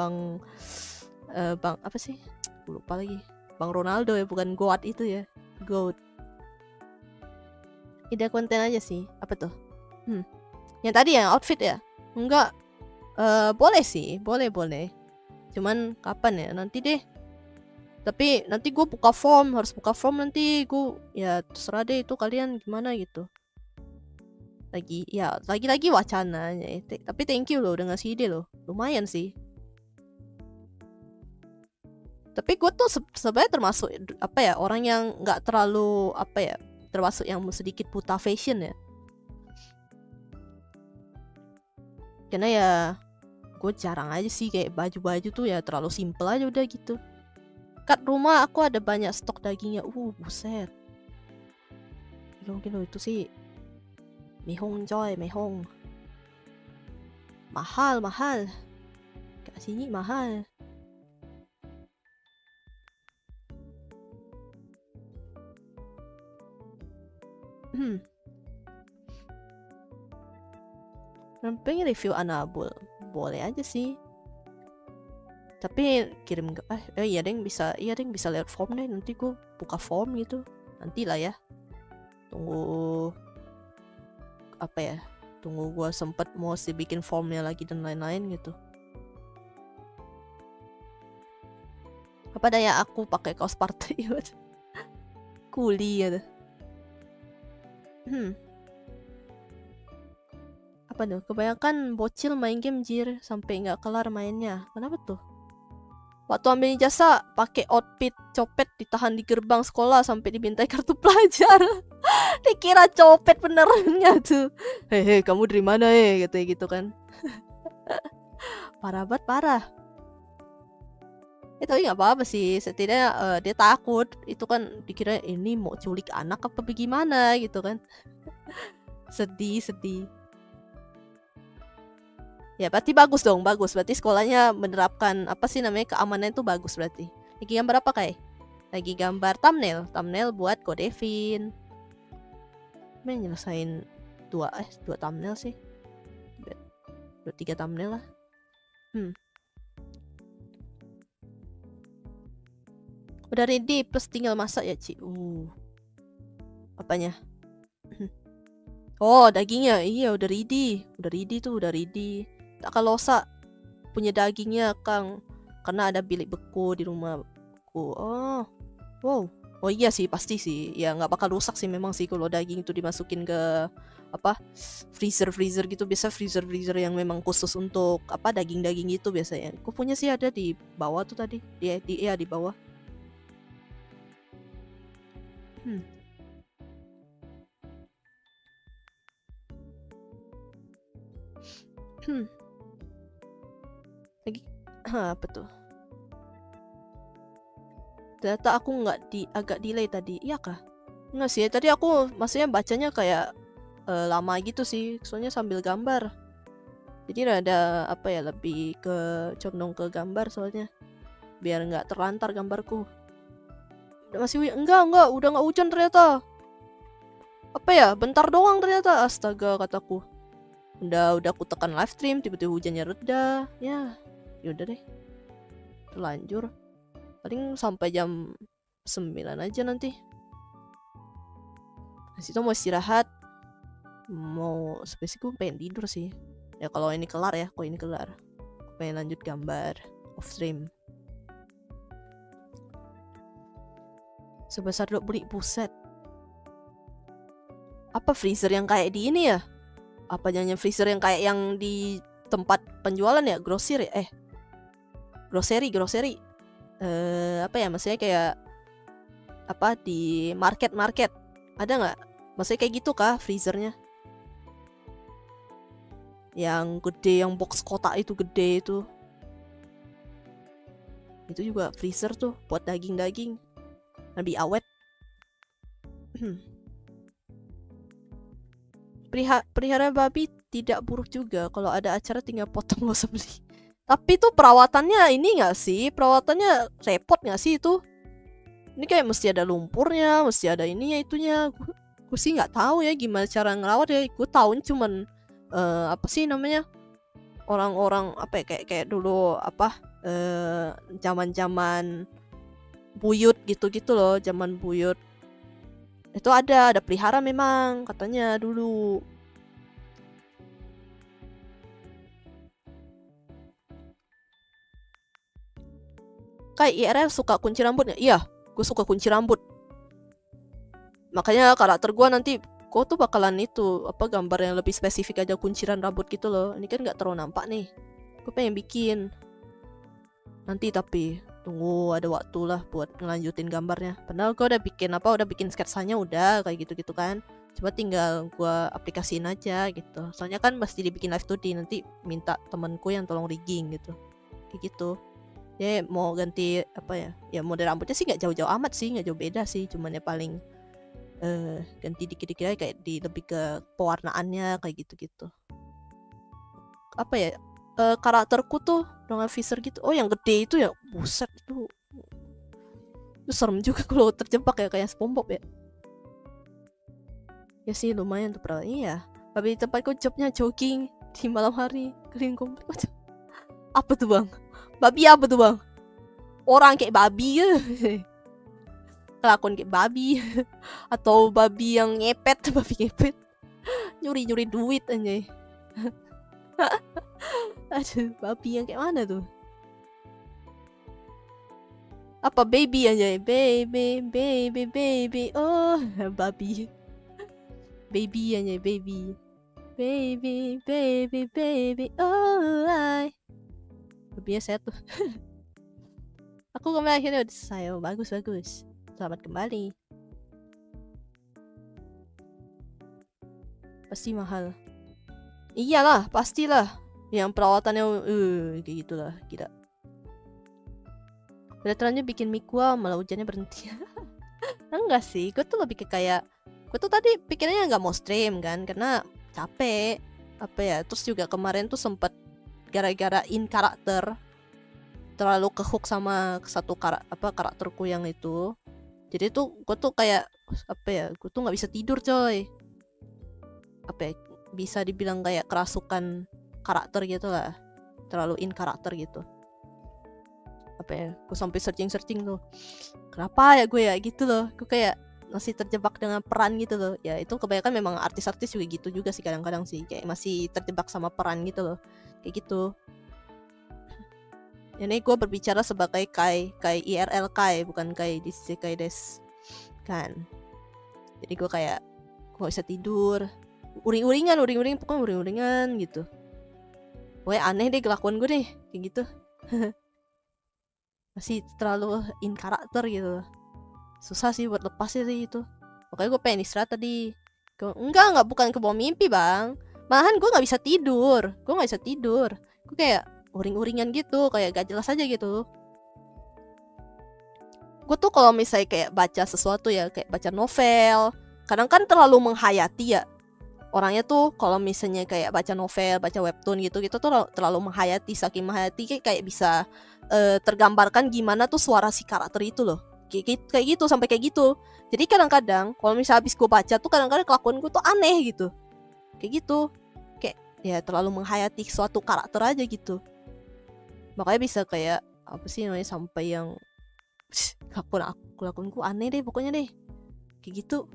apa sih? Aku lupa lagi. Bang Ronaldo ya, bukan goat itu ya. Goat. Ide konten aja sih. Apa tuh? Yang tadi ya outfit ya? Enggak. Boleh sih, boleh. Cuman kapan ya? Nanti deh. Tapi nanti gue harus buka form nanti. Gue ya terserah deh itu kalian gimana gitu. Lagi wacananya. Tapi thank you loh udah ngasih ide loh. Lumayan sih. Tapi gue tuh sebenarnya termasuk apa ya, orang yang nggak terlalu apa ya, termasuk yang sedikit buta fashion ya. Karena ya gue jarang aja sih kayak baju-baju tuh ya terlalu simple aja udah gitu. Kat rumah aku ada banyak stok dagingnya. Buset. Gila itu sih. Mehong coy, mehong. Mahal. Kayak sini mahal. Pengen review Anabul, boleh aja sih. Tapi kirim iya deng bisa lihat form deh, nanti gue buka form gitu. Nanti lah ya. Tunggu apa ya? Tunggu gue sempet mau bikin formnya lagi dan lain-lain gitu. Apa daya aku pakai kaos partai kuli ya tuh. Apa tuh? Kebanyakan bocil main game jir sampai nggak kelar mainnya. Kenapa tuh? Waktu ambil ijazah pakai outfit copet ditahan di gerbang sekolah sampai dibintai kartu pelajar. Dikira copet benerannya tuh. Hehe, kamu dari mana gitu kan. Parah banget, parah. Tapi nggak apa-apa sih, setidaknya dia takut. Itu kan dikira ini mau culik anak apa bagaimana gitu kan. Sedih. Ya berarti bagus dong, bagus. Berarti sekolahnya menerapkan apa sih namanya, keamanan itu bagus berarti. Lagi gambar apa Kai? Lagi gambar thumbnail buat Kodevin. Main nyelesain dua thumbnail sih. 2-3 thumbnail lah. Udah ready plus tinggal masak ya Ci. Apanya? Oh dagingnya, iya udah ready tuh. Tak kalosa punya dagingnya Kang, karena ada bilik beku di rumahku. Wow. Oh iya sih, pasti sih. Ya nggak bakal rusak sih memang sih kalau daging itu dimasukin ke apa freezer gitu. Biasa freezer yang memang khusus untuk apa daging itu biasanya. Aku punya sih ada di bawah tuh tadi. Di bawah. Lagi apa tuh? Ternyata aku agak delay tadi. Iya kah? Enggak sih, tadi aku maksudnya bacanya kayak lama gitu sih, soalnya sambil gambar. Jadi ada apa ya, lebih ke condong ke gambar soalnya. Biar nggak terlantar gambarku. Enggak, udah nggak hujan ternyata. Apa ya, bentar doang ternyata. Astaga, kataku. Udah aku tekan live stream, tiba-tiba hujannya reda. Ya udah deh. Terlanjur. Paling sampai jam 9 aja nanti. Disitu mau istirahat. Mau spesifik gue pengen tidur sih. Ya kalau ini kelar. Pengen lanjut gambar off stream. Sebesar dok beli, buset. Apa freezer yang kayak di ini ya? Apa jangan freezer yang kayak yang di tempat penjualan ya? Grocery grocery. Apa ya, maksudnya kayak apa di market ada nggak? Maksudnya kayak gitu kah freezernya? Yang gede, yang box kotak itu gede itu. Itu juga freezer tuh buat daging lebih awet. Pelihara babi tidak buruk juga, kalau ada acara tinggal potong, gak usah beli. Tapi tuh perawatannya ini gak sih? Perawatannya repot gak sih itu? Ini kayak mesti ada lumpurnya, mesti ada ininya itunya. Gue sih nggak tahu ya gimana cara ngerawat ya. Gue tahunya cuman apa sih namanya, orang-orang apa ya, kayak dulu apa zaman buyut gitu loh, zaman buyut itu ada pelihara memang katanya dulu. Kayak IRL suka kunci rambut ya? Iya, gue suka kunci rambut. Makanya karakter gue nanti gue tuh bakalan itu apa, gambar yang lebih spesifik aja kunciran rambut gitu loh. Ini kan nggak terlalu nampak nih. Gue pengen bikin nanti, tapi tunggu ada waktu lah buat ngelanjutin gambarnya. Padahal gue udah bikin sketsanya udah kayak gitu kan. Cuma tinggal gue aplikasiin aja gitu. Soalnya kan mesti dibikin live 2D, nanti minta temenku yang tolong rigging gitu. Kayak gitu. Ya mau ganti apa ya? Ya model rambutnya sih nggak jauh-jauh amat sih, nggak jauh beda sih. Cuman ya paling ganti dikit-dikit aja, kayak lebih ke pewarnaannya kayak gitu. Apa ya? Karakterku tuh dengan visor gitu. Oh yang gede itu ya, buset itu serem juga kalau terjebak ya kayak SpongeBob ya. Ya sih lumayan tuh perawatnya ya. Tapi di tempatku jobnya jogging di malam hari, keliling komplek. Apa tuh bang? Babi apa tuh bang? Orang kayak babi ya. Kelakuan kayak babi. Atau babi yang ngepet, nyuri duit aja. Aduh, babi yang kayak mana tuh? Apa baby aja, baby, oh babi, baby aja, baby, oh babinya saya tuh. Aku kembali akhirnya udah selesai. Oh, bagus, selamat kembali. Pasti mahal. Iyalah, pastilah. Yang perawatannya kayak gitulah, gila. Veterannya bikin mie gua, malah hujannya berhenti. Enggak sih, gue tuh lebih ke kayak, gue tuh tadi pikirnya nggak mau stream kan, karena capek. Apa ya, terus juga kemarin tuh sempet gara-gara in karakter terlalu kehook sama satu karakterku yang itu. Jadi tuh gue tuh kayak apa ya, gue tuh nggak bisa tidur coy. Apa ya, bisa dibilang kayak kerasukan karakter gitu lah, terlalu in karakter gitu. Apa ya, gue sampai searching tuh kenapa ya gue ya gitu loh. Gue kayak masih terjebak dengan peran gitu loh. Ya itu kebanyakan memang artis-artis juga gitu juga sih, kadang-kadang sih kayak masih terjebak sama peran gitu loh, kayak gitu. Ini gue berbicara sebagai Kai IRL Kai, bukan Kai di Kai Des kan. Jadi gue kayak gue gak bisa tidur, uring-uringan pokoknya uring-uringan gitu. Pokoknya aneh deh kelakuan gue deh kayak gitu. Masih terlalu in karakter gitu. Susah sih buat lepasnya sih itu. Pokoknya gue pengen istirahat tadi. Enggak, bukan ke bawah mimpi bang. Malahan gue gak bisa tidur. Gue kayak uring-uringan gitu, kayak gak jelas aja gitu. Gue tuh kalau misalnya kayak baca sesuatu ya, kayak baca novel, kadang kan terlalu menghayati ya. Orangnya tuh kalau misalnya kayak baca novel, baca webtoon gitu tuh terlalu menghayati, saking menghayati kayak bisa tergambarkan gimana tuh suara si karakter itu loh. Kayak gitu sampai kayak gitu. Jadi kadang-kadang kalau misalnya habis gue baca tuh kadang-kadang kelakuan gue tuh aneh gitu. Kayak gitu. Kayak ya terlalu menghayati suatu karakter aja gitu. Makanya bisa kayak apa sih namanya, sampai yang kelakuanku aneh deh pokoknya deh. Kayak gitu.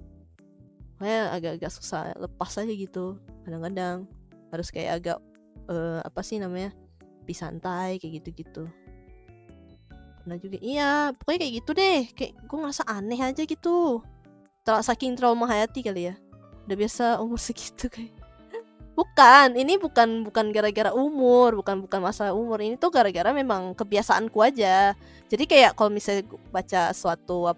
Makanya agak-agak susah lepas aja gitu. Kadang-kadang harus kayak agak apa sih namanya, lebih santai kayak gitu-gitu. Pernah juga. Iya, pokoknya kayak gitu deh. Kayak gue ngerasa aneh aja gitu. Saking terlalu menghayati kali ya. Udah biasa umur segitu kayak. Bukan, ini bukan gara-gara umur, bukan masalah umur. Ini tuh gara-gara memang kebiasaanku aja. Jadi kayak kalau misalnya baca suatu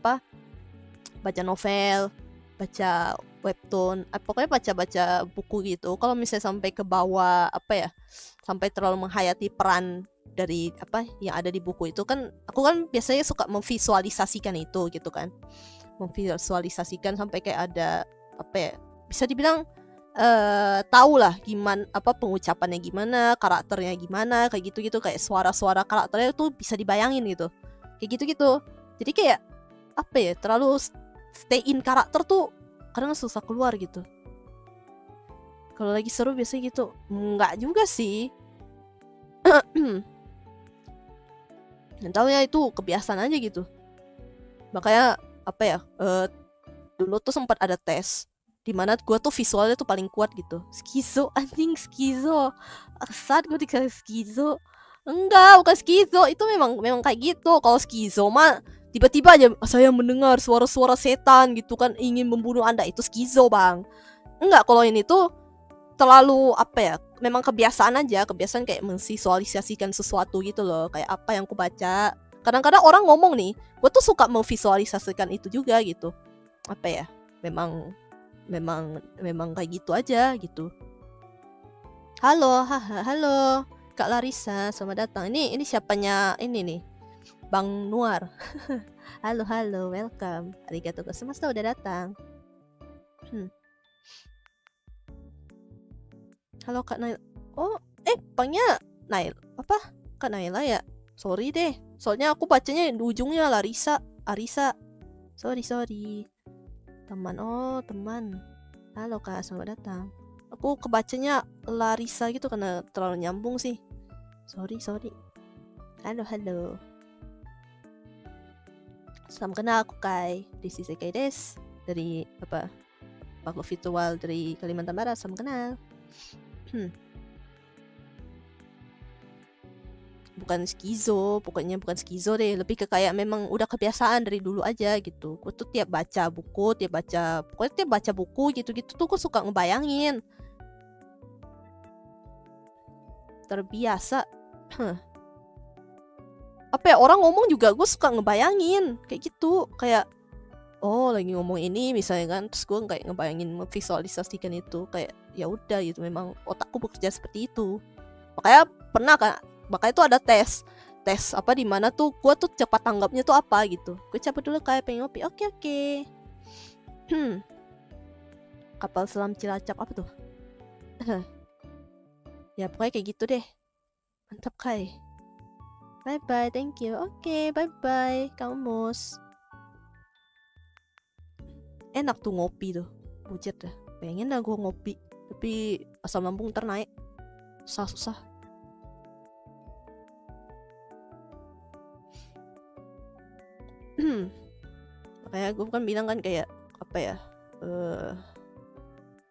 baca novel, baca webtoon, pokoknya baca buku gitu. Kalau misalnya sampai ke bawah sampai terlalu menghayati peran dari yang ada di buku itu kan, aku kan biasanya suka memvisualisasikan itu gitu kan. Memvisualisasikan sampai kayak ada bisa dibilang tahu lah gimana pengucapannya gimana, karakternya gimana, kayak gitu-gitu, kayak suara-suara karakternya tuh bisa dibayangin gitu. Kayak gitu-gitu. Jadi kayak terlalu stay in karakter tuh kadang susah keluar gitu. Kalau lagi seru biasanya gitu. Enggak juga sih. Nggak tahu ya, itu kebiasaan aja gitu. Makanya dulu tuh sempat ada tes dimana gue tuh visualnya tuh paling kuat gitu. Skizo, anjing, skizo. Saat gue dikasih skizo. Enggak, bukan skizo. Itu memang kayak gitu. Kalau skizo mah tiba-tiba aja saya mendengar suara-suara setan gitu kan, ingin membunuh Anda. Itu skizo, Bang. Enggak, kalau ini tuh terlalu memang kebiasaan aja. Kebiasaan kayak memvisualisasikan sesuatu gitu loh. Kayak apa yang aku baca. Kadang-kadang orang ngomong nih, gue tuh suka memvisualisasikan itu juga gitu. Memang kayak gitu aja gitu. Halo, halo Kak Larissa, selamat datang. Ini siapanya ini nih, Bang Nuar. halo, welcome. Arigatou gozaimasu udah datang. Halo Kak Nail. Oh, Bangnya Nail. Kak Naila ya? Sorry deh. Soalnya aku bacanya di ujungnya Larissa, Arisa. Sorry. Teman. Halo Kak, selamat datang. Aku kebacanya Larissa gitu karena terlalu nyambung sih. Sorry. Halo. Salam kenal, aku Kai. This is Kai des. Dari makhluk virtual dari Kalimantan Barat. Salam kenal. Bukan skizo, pokoknya bukan skizo deh, lebih ke kayak memang udah kebiasaan dari dulu aja gitu. Gue tuh tiap baca buku gitu-gitu tuh gue suka ngebayangin. Terbiasa. Orang ngomong juga gue suka ngebayangin kayak gitu, kayak lagi ngomong ini misalnya kan, terus gue kayak ngebayangin, memvisualisasikan itu, kayak ya udah gitu, memang otakku bekerja seperti itu. Makanya itu ada tes di mana tuh gue tuh cepat tanggapnya tuh apa gitu. Gue cabut dulu kayak pengen ngopi. Oke. Kapal selam Cilacap apa tuh? Ya pokoknya kayak gitu deh. Mantap Kai. Bye bye, thank you. Oke, bye bye kamu Mus. Enak tuh ngopi tuh. Bujet dah. Pengen dah gue ngopi, tapi asam lambung ntar naik. Susah. Makanya gue kan bilang kan kayak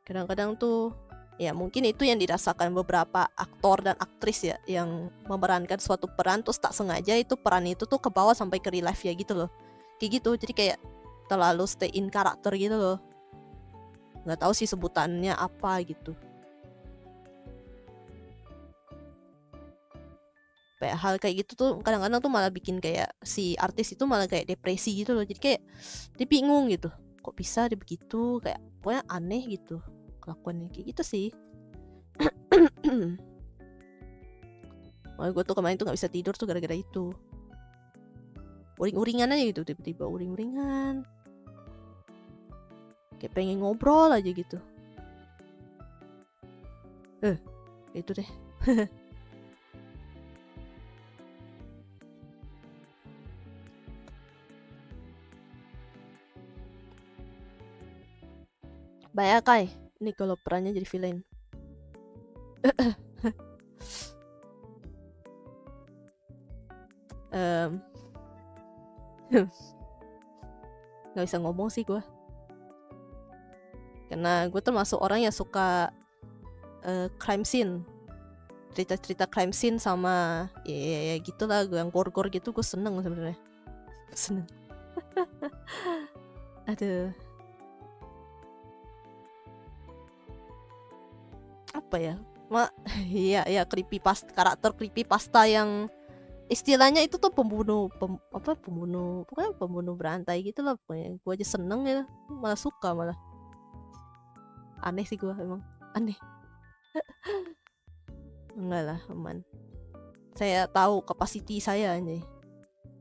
kadang-kadang tuh ya mungkin itu yang dirasakan beberapa aktor dan aktris ya, yang memerankan suatu peran terus tak sengaja itu peran itu tuh ke bawah sampai ke real life ya gitu loh. Kayak gitu, jadi kayak terlalu stay in karakter gitu loh. Nggak tahu sih sebutannya apa gitu. Kayak hal kayak gitu tuh kadang-kadang tuh malah bikin kayak si artis itu malah kayak depresi gitu loh. Jadi kayak dia bingung gitu, kok bisa dia begitu, kayak pokoknya aneh gitu kelakuannya, kayak gitu sih. Gue tuh kemarin tuh nggak bisa tidur tuh gara-gara itu. Uring-uringan aja gitu, tiba-tiba uring-uringan, kayak pengen ngobrol aja gitu. Itu deh. Banyak Kai, ini kalau perannya jadi villain. Gak bisa ngomong sih gue, karena gue termasuk orang yang suka crime scene. cerita-cerita crime scene sama ya gitulah, gue yang gore-gore gitu gue seneng sebenarnya. Seneng. Aduh. Apa ya? Iya karakter creepypasta yang istilahnya itu tuh pembunuh pokoknya pembunuh berantai gitu lah pokoknya. Gue aja seneng ya, malah suka malah. Aneh sih gue emang, aneh. Enggak lah, aman. Saya tahu kapasiti saya nih.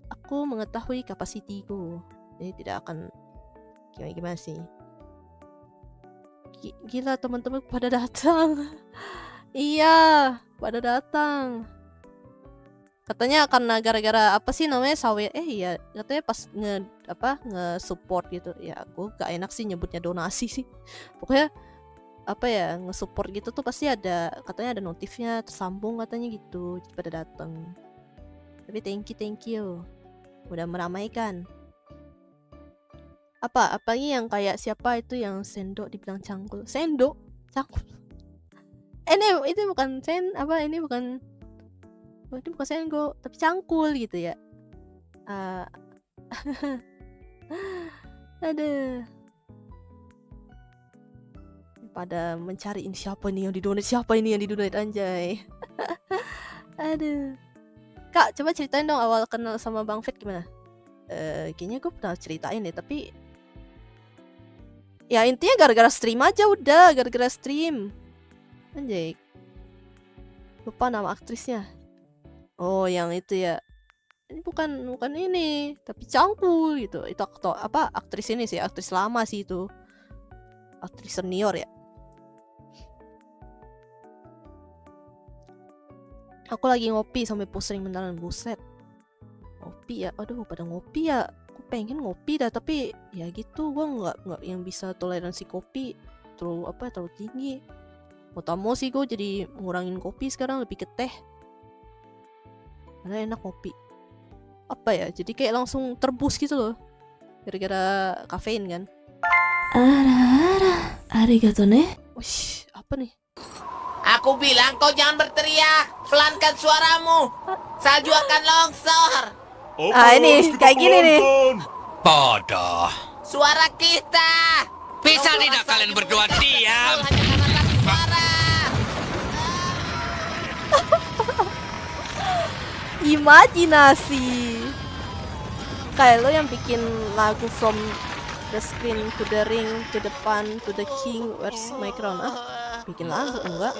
Aku mengetahui kapasitiku. Jadi tidak akan gimana sih. Gila teman-teman pada datang. Iya, pada datang. Katanya karena gara-gara apa sih namanya iya katanya pas nge-support gitu. Ya aku gak enak sih nyebutnya donasi sih. Pokoknya apa ya, nge-support gitu tuh pasti katanya ada notifnya tersambung katanya gitu. Jadi pada datang. Tapi thank you udah meramaikan. Apalagi yang kayak siapa itu yang sendok dibilang cangkul. Sendok cangkul. Itu bukan ini bukan sendok tapi cangkul gitu ya. Aduh. Pada mencari ini siapa ini yang didonate anjay. Aduh. Kak, coba ceritain dong awal kenal sama Bang Fit gimana? Kayaknya gue pernah ceritain deh, tapi ya intinya gara-gara stream aja udah, gara-gara stream. Anjay. Lupa nama aktrisnya. Oh, yang itu ya. Ini bukan ini, tapi cangkul gitu. Itu aktris ini sih, aktris lama sih itu. Aktris senior ya. Aku lagi ngopi sampai pusing beneran, buset. Ngopi ya, aduh pada ngopi ya. Aku pengen ngopi dah, tapi ya gitu, gua nggak yang bisa toleransi kopi terlalu tinggi. Mau sih gue jadi ngurangin kopi sekarang, lebih ke teh. Karena enak kopi. Apa ya, jadi kayak langsung terbus gitu loh. Gara-gara kafein kan. Arigato ne. Wih, apa nih? Aku bilang kau jangan berteriak, pelankan suaramu. Salju akan longsor. Ini kayak gini nih. Bodoh. Suara kita. Bisa tidak kalian berdua diam? Hanya karena satu suara. Imajinasi. Kayak lo yang bikin lagu From the Screen to the Ring to the Pan to the King, Where's My Crown? Bikin lagu enggak?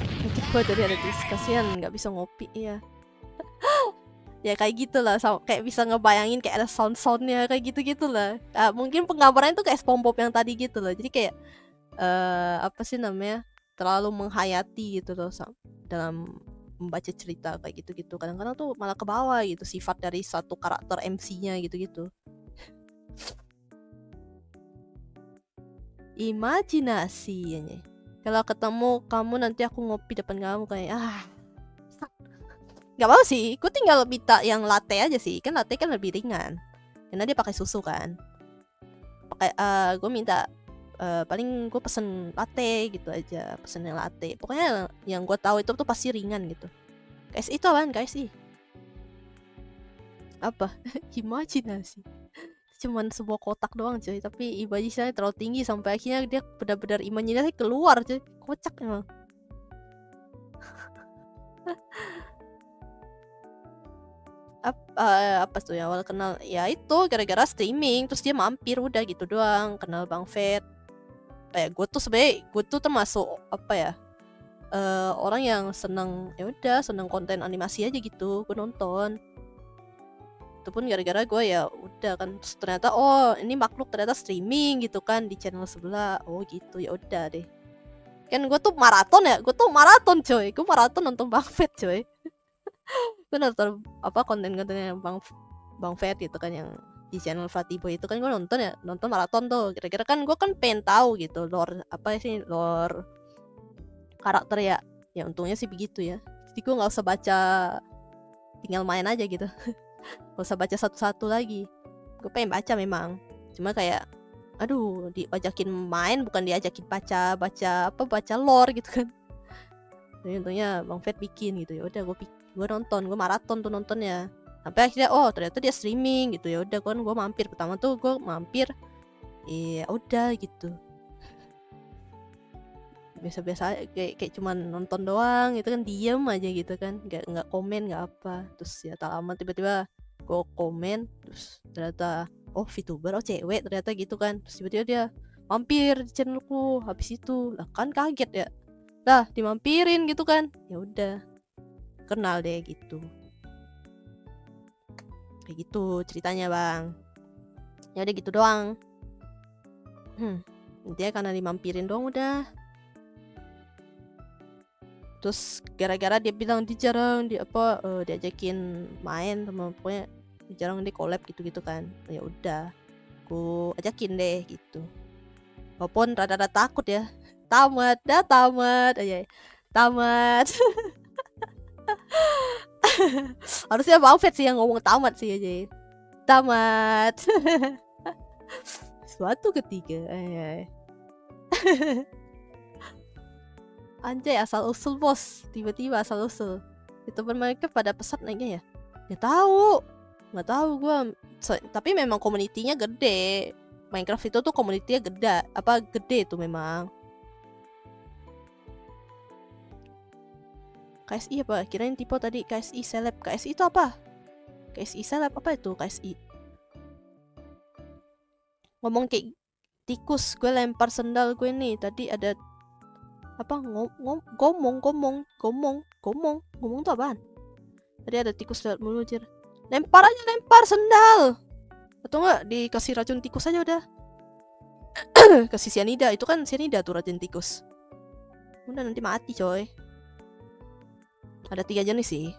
Nanti gue dari ada diskusian nggak bisa ngopi ya. Ya kayak gitulah, kayak bisa ngebayangin kayak ada soundnya kayak gitu lah. Mungkin penggambaran itu kayak SpongeBob yang tadi gitu loh. Jadi kayak apa sih namanya, terlalu menghayati gitu loh dalam membaca cerita kayak gitu. Kadang-kadang tuh malah ke bawah gitu sifat dari satu karakter MC-nya gitu. Imajinasi ya. Kalau ketemu kamu nanti aku ngopi depan kamu kayak nggak mau sih, gue tinggal minta yang latte aja sih, kan latte kan lebih ringan karena dia pakai susu kan. Gue minta paling gue pesen latte gitu aja, pesen yang latte. Pokoknya yang gue tahu itu tuh pasti ringan gitu. Guys, itu apaan guys sih? Apa? Imajinasi. Cuman sebuah kotak doang cuy, tapi imajinasinya terlalu tinggi sampai akhirnya dia benar-benar imajinasi keluar cuy. Kocak emang. Apa tuh yang awal kenal? Ya itu gara-gara streaming, terus dia mampir udah gitu doang, kenal Bang Fet. Kayak gue tuh termasuk apa ya? Orang yang seneng konten animasi aja gitu, gue nonton. Itu pun gara-gara gue ya udah kan, terus ternyata ini makhluk ternyata streaming gitu kan di channel sebelah. Oh gitu, ya udah deh. Kan gue tuh maraton coy, gue maraton nonton Bang Fet coy. Gue nonton konten-kontennya Bang Fet gitu kan yang di channel Fatibo itu kan, gue nonton maraton tuh. Kira-kira kan gue kan pengen tahu gitu lore karakter ya. Ya untungnya sih begitu ya. Jadi gue nggak usah baca, tinggal main aja gitu. Gak usah baca satu-satu lagi. Gue pengen baca memang, cuma kayak aduh, diajakin main bukan diajakin baca lore gitu kan. Jadi untungnya Bang Fet bikin gitu, ya udah gue nonton, gue maraton tuh nontonnya. Sampai akhirnya ternyata dia streaming gitu, ya udah kan gue mampir. Pertama tuh gue mampir, ya udah gitu. Biasa-biasa kayak cuman nonton doang gitu kan, diem aja gitu kan, nggak komen nggak apa. Terus ya tak lama tiba-tiba gue komen, terus ternyata VTuber, cewek ternyata gitu kan. Terus tiba-tiba dia mampir di channelku. Habis itu lah kan kaget ya, lah dimampirin gitu kan, ya udah kenal deh gitu. Kayak gitu ceritanya Bang. Ya udah gitu doang. Dia karena dimampirin doang udah. Terus gara-gara dia bilang diajakin main sama, pokoknya jarang dia collab gitu-gitu kan. Ya udah, aku ajakin deh gitu. Walaupun rada-rada takut ya. Tamat aja. Tamat. Harusnya Bang Fet sih yang ngomong tamat sih aja. Tamat. Suatu ketika. Anjay, asal usul bos, tiba-tiba asal usul. Itu mereka pada pesat naiknya ya? Nggak tahu gue. Tapi memang komunitinya gede. Minecraft itu tuh komunitinya gede tuh memang. KSI apa? Kirain tipe tadi KSI seleb. KSI itu apa? KSI seleb apa itu KSI? Ngomong kayak tikus, gue lempar sendal gue nih. Tadi ada apa gomong tuh apaan? Tadi ada tikus lewat mulu jir. Lempar sendal. Atau enggak dikasih racun tikus aja udah. Kasih cyanida, itu kan cyanida tuh racun tikus. Udah nanti mati coy. Ada 3 jenis sih.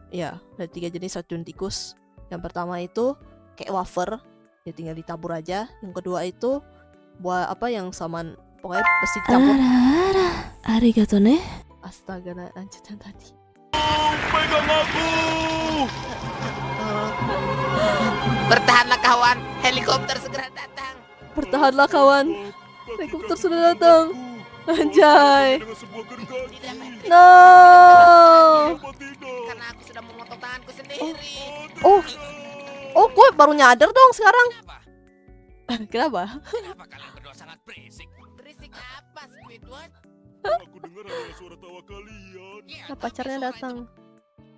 Ya, ada 3 jenis racun tikus. Yang pertama itu kayak wafer, ya tinggal ditabur aja. Yang kedua itu buat apa yang saman, pokoknya pasti dicampur. Arigato ne. Astaga, lanjutan tadi. Pegang aku! Bertahanlah kawan, helikopter segera datang. Bertahanlah kawan, helikopter sudah datang. Anjay. Tidak, No. karena aku sudah memotong tanganku sendiri. Gue baru nyadar dong sekarang. Kenapa? Kenapa kalian berdua sangat berisik? Berisik apa, Squidward? Aku dengar ada suara tawa kalian. Nah, pacarnya datang.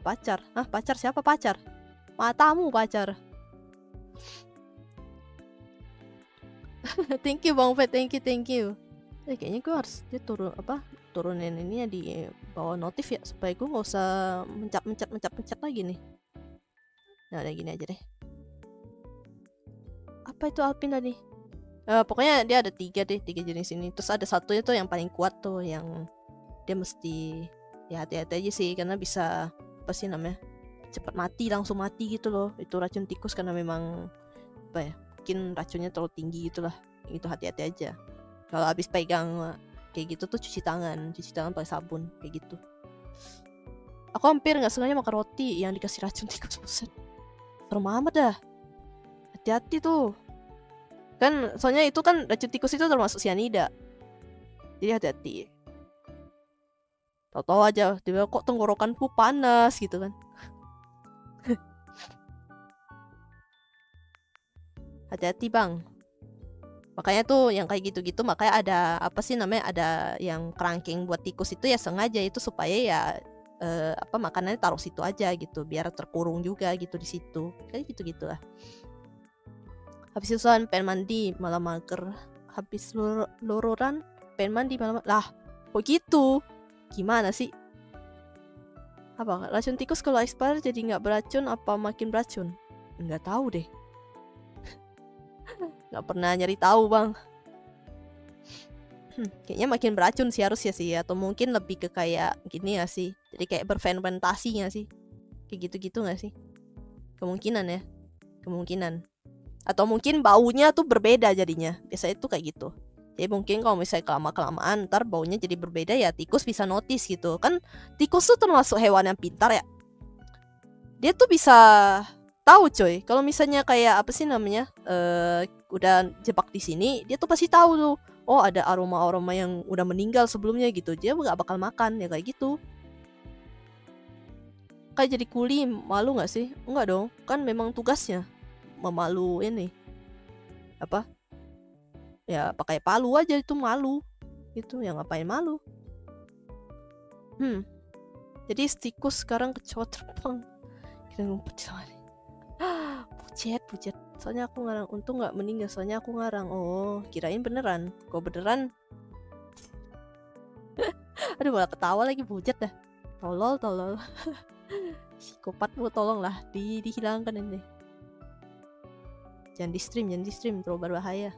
Pacar? Pacar siapa pacar? Matamu pacar. Thank you Bang Fet, thank you. Kayaknya gue harus turunin ini ya di bawah notif ya, supaya gue nggak usah mencet lagi nih. Nah udah gini aja deh. Apa itu Alpin tadi? Pokoknya dia ada 3 jenis ini. Terus ada satunya tuh yang paling kuat tuh, yang dia mesti ya hati-hati aja sih, karena bisa apa sih namanya, cepat mati, langsung mati gitu loh. Itu racun tikus, karena memang apa ya, mungkin racunnya terlalu tinggi gitulah. Itu hati-hati aja. Kalau habis pegang kayak gitu tuh cuci tangan pakai sabun kayak gitu. Aku hampir nggak sengaja makan roti yang dikasih racun tikus, buset. Serem amat dah. Hati-hati tuh. Kan soalnya itu kan racun tikus itu termasuk cyanida. Jadi hati-hati. Tahu-tahu aja tiba kok tenggorokanku panas gitu kan. Hati-hati Bang. Makanya tuh yang kayak gitu-gitu, makanya ada apa sih namanya, ada yang kerangkeng buat tikus itu ya sengaja itu supaya ya makanannya taruh situ aja gitu, biar terkurung juga gitu di situ. Kayak gitu-gitulah. Habis susuan pengen mandi malah mager. Habis lururan pengen mandi malah lah. Kok gitu? Gimana sih? Apa racun tikus kalau expire jadi nggak beracun apa makin beracun? Nggak tahu deh. Nggak pernah nyari tahu Bang. Kayaknya makin beracun sih harusnya sih, atau mungkin lebih ke kayak gini ya sih, jadi kayak berfermentasi nggak sih, kayak gitu-gitu nggak sih, kemungkinan atau mungkin baunya tuh berbeda jadinya, biasanya tuh kayak gitu. Jadi mungkin kalau misalnya kelamaan ntar baunya jadi berbeda ya, tikus bisa notice gitu kan. Tikus tuh termasuk hewan yang pintar ya, dia tuh bisa tahu coy, kalau misalnya kayak apa sih namanya, udah jebak di sini, dia tuh pasti tahu tuh, oh ada aroma-aroma yang udah meninggal sebelumnya gitu, dia nggak bakal makan ya kayak gitu. Kayak jadi kuli malu nggak sih? Enggak dong, kan memang tugasnya memalu ini apa? Ya pakai palu aja itu malu, itu ya ngapain malu? Jadi tikus sekarang kecoa terbang. Kita ngumpet sama nih. Pujet. Soalnya aku ngarang, untung nggak meninggal. Soalnya aku ngarang. Oh, kirain beneran. Kok beneran? Aduh, malah ketawa lagi, pujet dah. Tolol. Psikopat lu, tolonglah dihilangkan ini. Jangan di stream, terlalu berbahaya.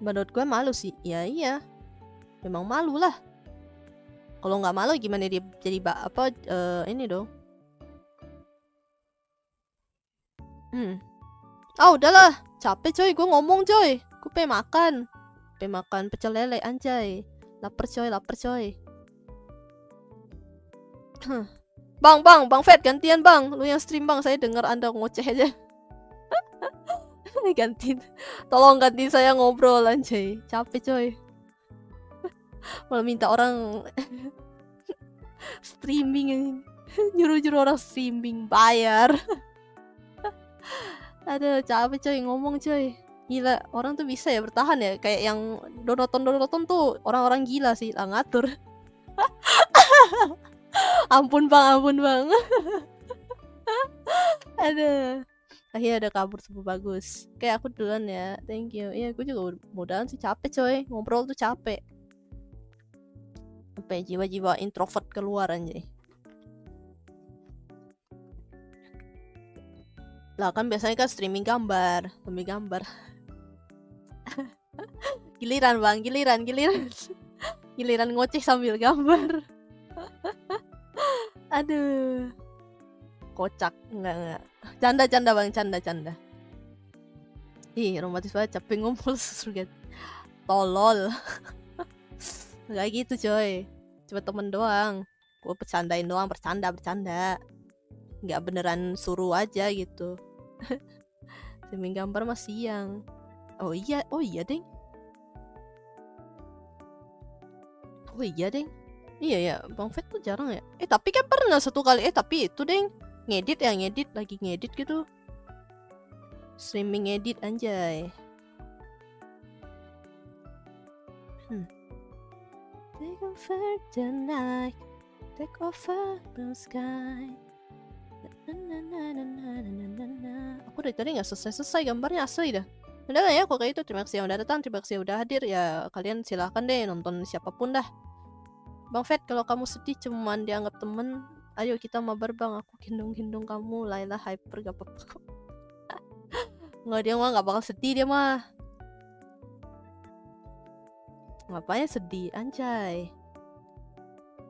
Menurut gue malu sih. Ya iya. Memang malu lah. Kalau nggak malu gimana dia jadi ini dong. Udahlah, capek coy, gue ngomong coy. Gue pengen makan pecel lele anjay. Laper coy. Bang Fed gantian bang. Lu yang stream bang, saya dengar Anda ngoceh aja. Tolong gantiin saya ngobrol anjay. Capek coy. Malah minta orang streaming, nyuruh orang streaming bayar. Aduh, capek coy ngomong coy. Gila, orang tuh bisa ya bertahan ya. Kayak yang donoton tuh orang-orang gila sih lah ngatur. Ampun bang. Aduh. Akhirnya ada kabur super bagus. Kayak aku duluan ya. Thank you. Iya, aku juga mudahan sih capek coy. Ngobrol tuh capek. Sampai jiwa-jiwa introvert keluar anjay. Lah kan biasanya kan streaming gambar. Giliran bang, giliran. Giliran ngoceh sambil gambar. Aduh. Kocak, enggak. Canda bang, canda. Ih, romantis banget, capek ngumpul surga. Tolol. Gak gitu coy, cuma temen doang. Gue bercandain doang, bercanda. Gak beneran suruh aja gitu. Streaming gambar mah siang. Oh iya deng. Iya ya, Bang Fed tuh jarang ya. Tapi kan pernah satu kali. Tapi itu deng, lagi ngedit gitu. Streaming edit anjay. Take over the night, take over the sky. Aku dari tadi nggak selesai gambarnya, asli dah. Udah lah ya, kok kayak itu. Terima kasih yang udah datang, terima kasih yang udah hadir. Ya kalian silahkan deh nonton siapapun dah. Bang Fed, kalau kamu sedih cuman dianggap temen, ayo kita mabar bang. Aku gendong kamu. Laila hyper gak apa-apa kok. Nggak, dia mah nggak bakal sedih dia mah. Ngapain sedih anjay?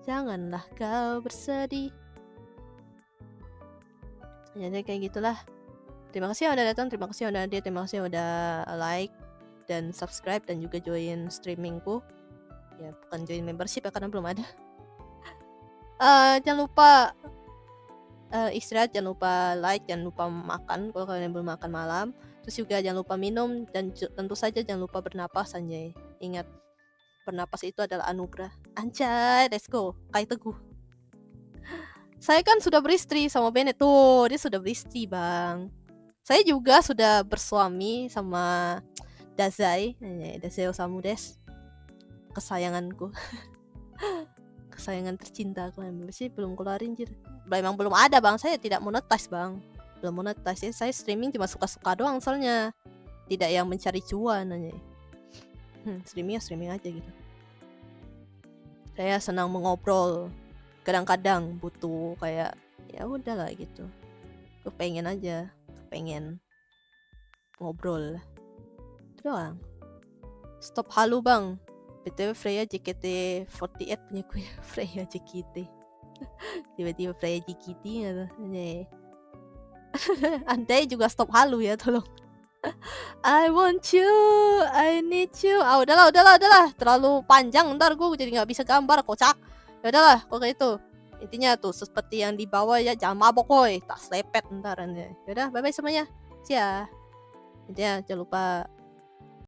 Janganlah kau bersedih. Jadi kayak gitulah. Terima kasih yang udah datang, terima kasih yang udah hadir, terima kasih yang udah like dan subscribe dan juga join streamingku. Ya bukan join membership ya karena belum ada. Jangan lupa istirahat, jangan lupa like, jangan lupa makan kalau kalian belum makan malam. Terus juga jangan lupa minum dan tentu saja jangan lupa bernapas anjay. Ingat, bernapas itu adalah anugerah. Anjay, let's go. Kayak Teguh. Saya kan sudah beristri sama Bennett tuh, dia sudah beristri bang. Saya juga sudah bersuami sama Dazai Osamu des. Kesayanganku. Kesayangan tercinta aku. Masih belum keluarin jir. Memang belum ada bang, saya tidak monetize bang. Belum monetize, saya streaming cuma suka-suka doang soalnya. Tidak yang mencari cuan aja. Streaming aja gitu. Saya senang mengobrol. Kadang-kadang butuh kayak ya udahlah gitu. Kepengen ngobrol. Itu doang. Stop halu bang. BTW Freya JKT48 punya ku ya. Freya JKT. Tiba-tiba Freya JKT gitu. Andai juga stop halu ya, tolong. I want you, I need you. Udahlah. Terlalu panjang, ntar gue jadi nggak bisa gambar, kocak. Ya udahlah, kok kayak itu. Intinya tuh seperti yang di bawah ya, jangan mabok woy. Tak selepet ntar aja. Ya udah, bye bye semuanya. See ya. Intinya jangan lupa